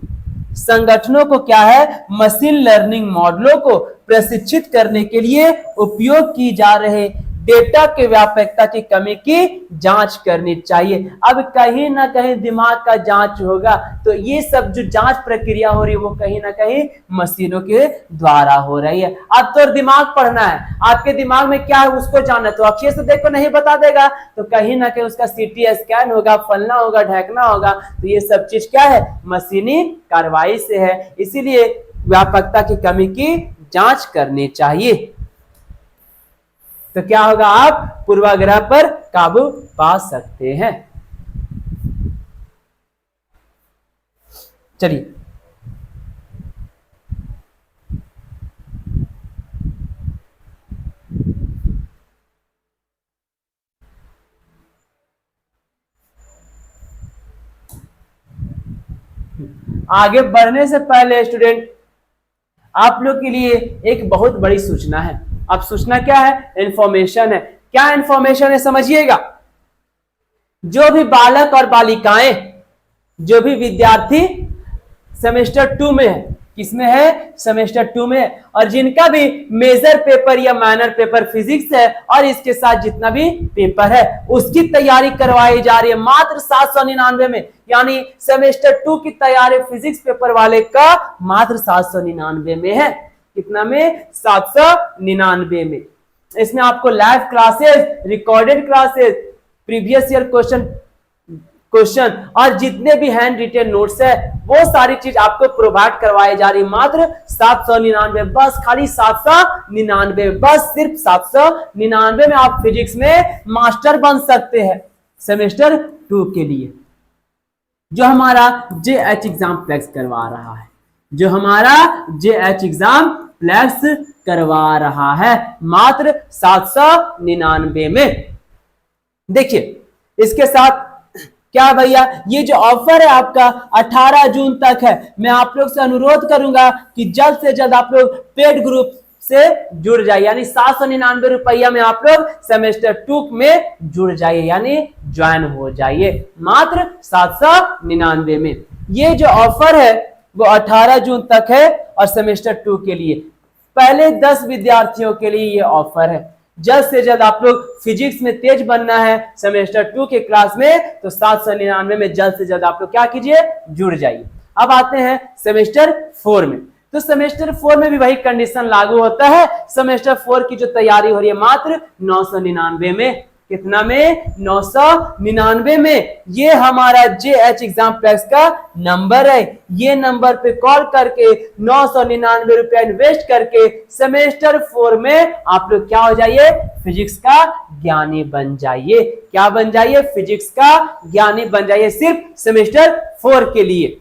संगठनों को क्या है, मशीन लर्निंग मॉडलों को प्रशिक्षित करने के लिए उपयोग की जा रहे डेटा के व्यापकता की कमी की जांच करनी चाहिए। अब कहीं ना कहीं दिमाग का जांच होगा, तो ये सब जो जांच प्रक्रिया हो रही है वो कहीं ना कहीं मशीनों के द्वारा हो रही है। अब तो दिमाग पढ़ना है, आपके दिमाग में क्या है उसको जानना, तो अक्षर से देखो नहीं बता देगा, तो कहीं ना कहीं उसका सीटी स्कैन होगा, फलना होगा, ढकना होगा, तो ये सब चीज क्या है, मशीनी कार्रवाई से है। इसीलिए व्यापकता की कमी की जांच करनी चाहिए। तो क्या होगा, आप पूर्वाग्रह पर काबू पा सकते हैं। चलिए, आगे बढ़ने से पहले स्टूडेंट आप लोग के लिए एक बहुत बड़ी सूचना है। अब सूचना क्या है, इंफॉर्मेशन है। क्या इंफॉर्मेशन है समझिएगा, जो भी बालक और बालिकाएं, जो भी विद्यार्थी सेमेस्टर 2 में है, किसमें है, सेमेस्टर 2 में है, और जिनका भी मेजर पेपर या माइनर पेपर फिजिक्स है और इसके साथ जितना भी पेपर है उसकी तैयारी करवाई जा रही है मात्र 799 में। यानी सेमेस्टर 2 की तैयारी फिजिक्स पेपर वाले का मात्र 799 में है। कितना में, 799 में। इसमें आपको live classes, recorded classes, previous year question और जितने भी हैंड रिटेन नोट्स है वो सारी चीज आपको प्रोवाइड करवाई जा रही है मात्र 799। बस खाली 799, बस सिर्फ 799 में आप फिजिक्स में मास्टर बन सकते हैं सेमेस्टर 2 के लिए, जो हमारा JH एग्जाम प्लेक्स करवा रहा है, जो हमारा JH एग्जाम प्लेक्स करवा रहा है मात्र 799 में। देखिए, इसके साथ क्या भैया, ये जो ऑफर है आपका 18 जून तक है। मैं आप लोग से अनुरोध करूंगा कि जल्द से जल्द आप लोग पेड ग्रुप से जुड़ जाइए, यानी 799 रुपया में आप लोग सेमेस्टर 2 में जुड़ जाइए, यानी ज्वाइन हो जाइए मात्र 799 में। ये जो ऑफर है वो 18 जून तक है और सेमेस्टर 2 के लिए पहले 10 विद्यार्थियों के लिए ये ऑफर है। जल्द से जल्द आप लोग फिजिक्स में तेज बनना है सेमेस्टर 2 के क्लास में, तो 799 में जल्द से जल्द आप लोग क्या कीजिए, जुड़ जाइए। अब आते हैं सेमेस्टर 4 में। तो सेमेस्टर 4 में भी वही कंडीशन लागू होता है। सेमेस्टर 4 की जो तैयारी हो रही है मात्र 999 में। कितना में, 999 में। ये हमारा JH एग्जाम प्लेक्स का नंबर है। ये नंबर पे कॉल करके 999 रुपया इन्वेस्ट करके सेमेस्टर 4 में आप लोग क्या हो जाइए, फिजिक्स का ज्ञानी बन जाइए। क्या बन जाइए, फिजिक्स का ज्ञानी बन जाइए, सिर्फ सेमेस्टर 4 के लिए।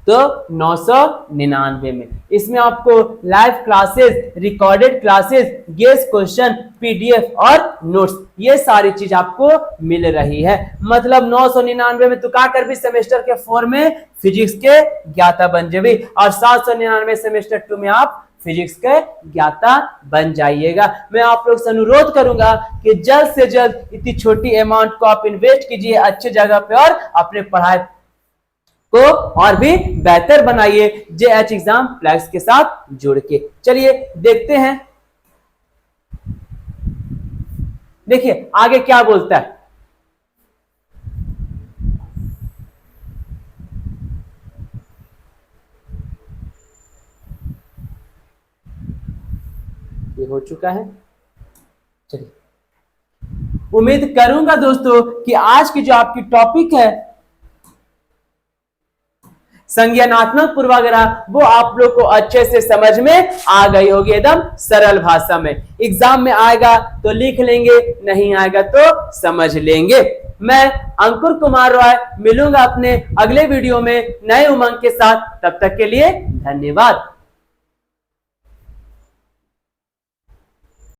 तो 999 में इसमें आपको live classes, recorded classes, guest question, PDF और नोट्स, ये सारी चीज आपको मिल रही है। मतलब 999 में तो का कर भी सेमेस्टर के 4 में फिजिक्स के ज्ञाता बन जाए और 799 सेमेस्टर 2 में आप फिजिक्स के ज्ञाता बन जाइएगा। मैं आप लोग से अनुरोध करूंगा कि जल्द से जल्द इतनी छोटी अमाउंट को आप इन्वेस्ट कीजिए अच्छे जगह पे और अपने पढ़ाई को और भी बेहतर बनाइए JH एग्जाम प्लेक्स के साथ जुड़ के। चलिए देखते हैं देखिए आगे क्या बोलता है। ये हो चुका है। चलिए, उम्मीद करूंगा दोस्तों कि आज की जो आपकी टॉपिक है संज्ञानात्मक पूर्वाग्रह वो आप लोग को अच्छे से समझ में आ गई होगी, एकदम सरल भाषा में। एग्जाम में आएगा तो लिख लेंगे, नहीं आएगा तो समझ लेंगे। मैं अंकुर कुमार रॉय मिलूंगा अपने अगले वीडियो में नए उमंग के साथ। तब तक के लिए धन्यवाद।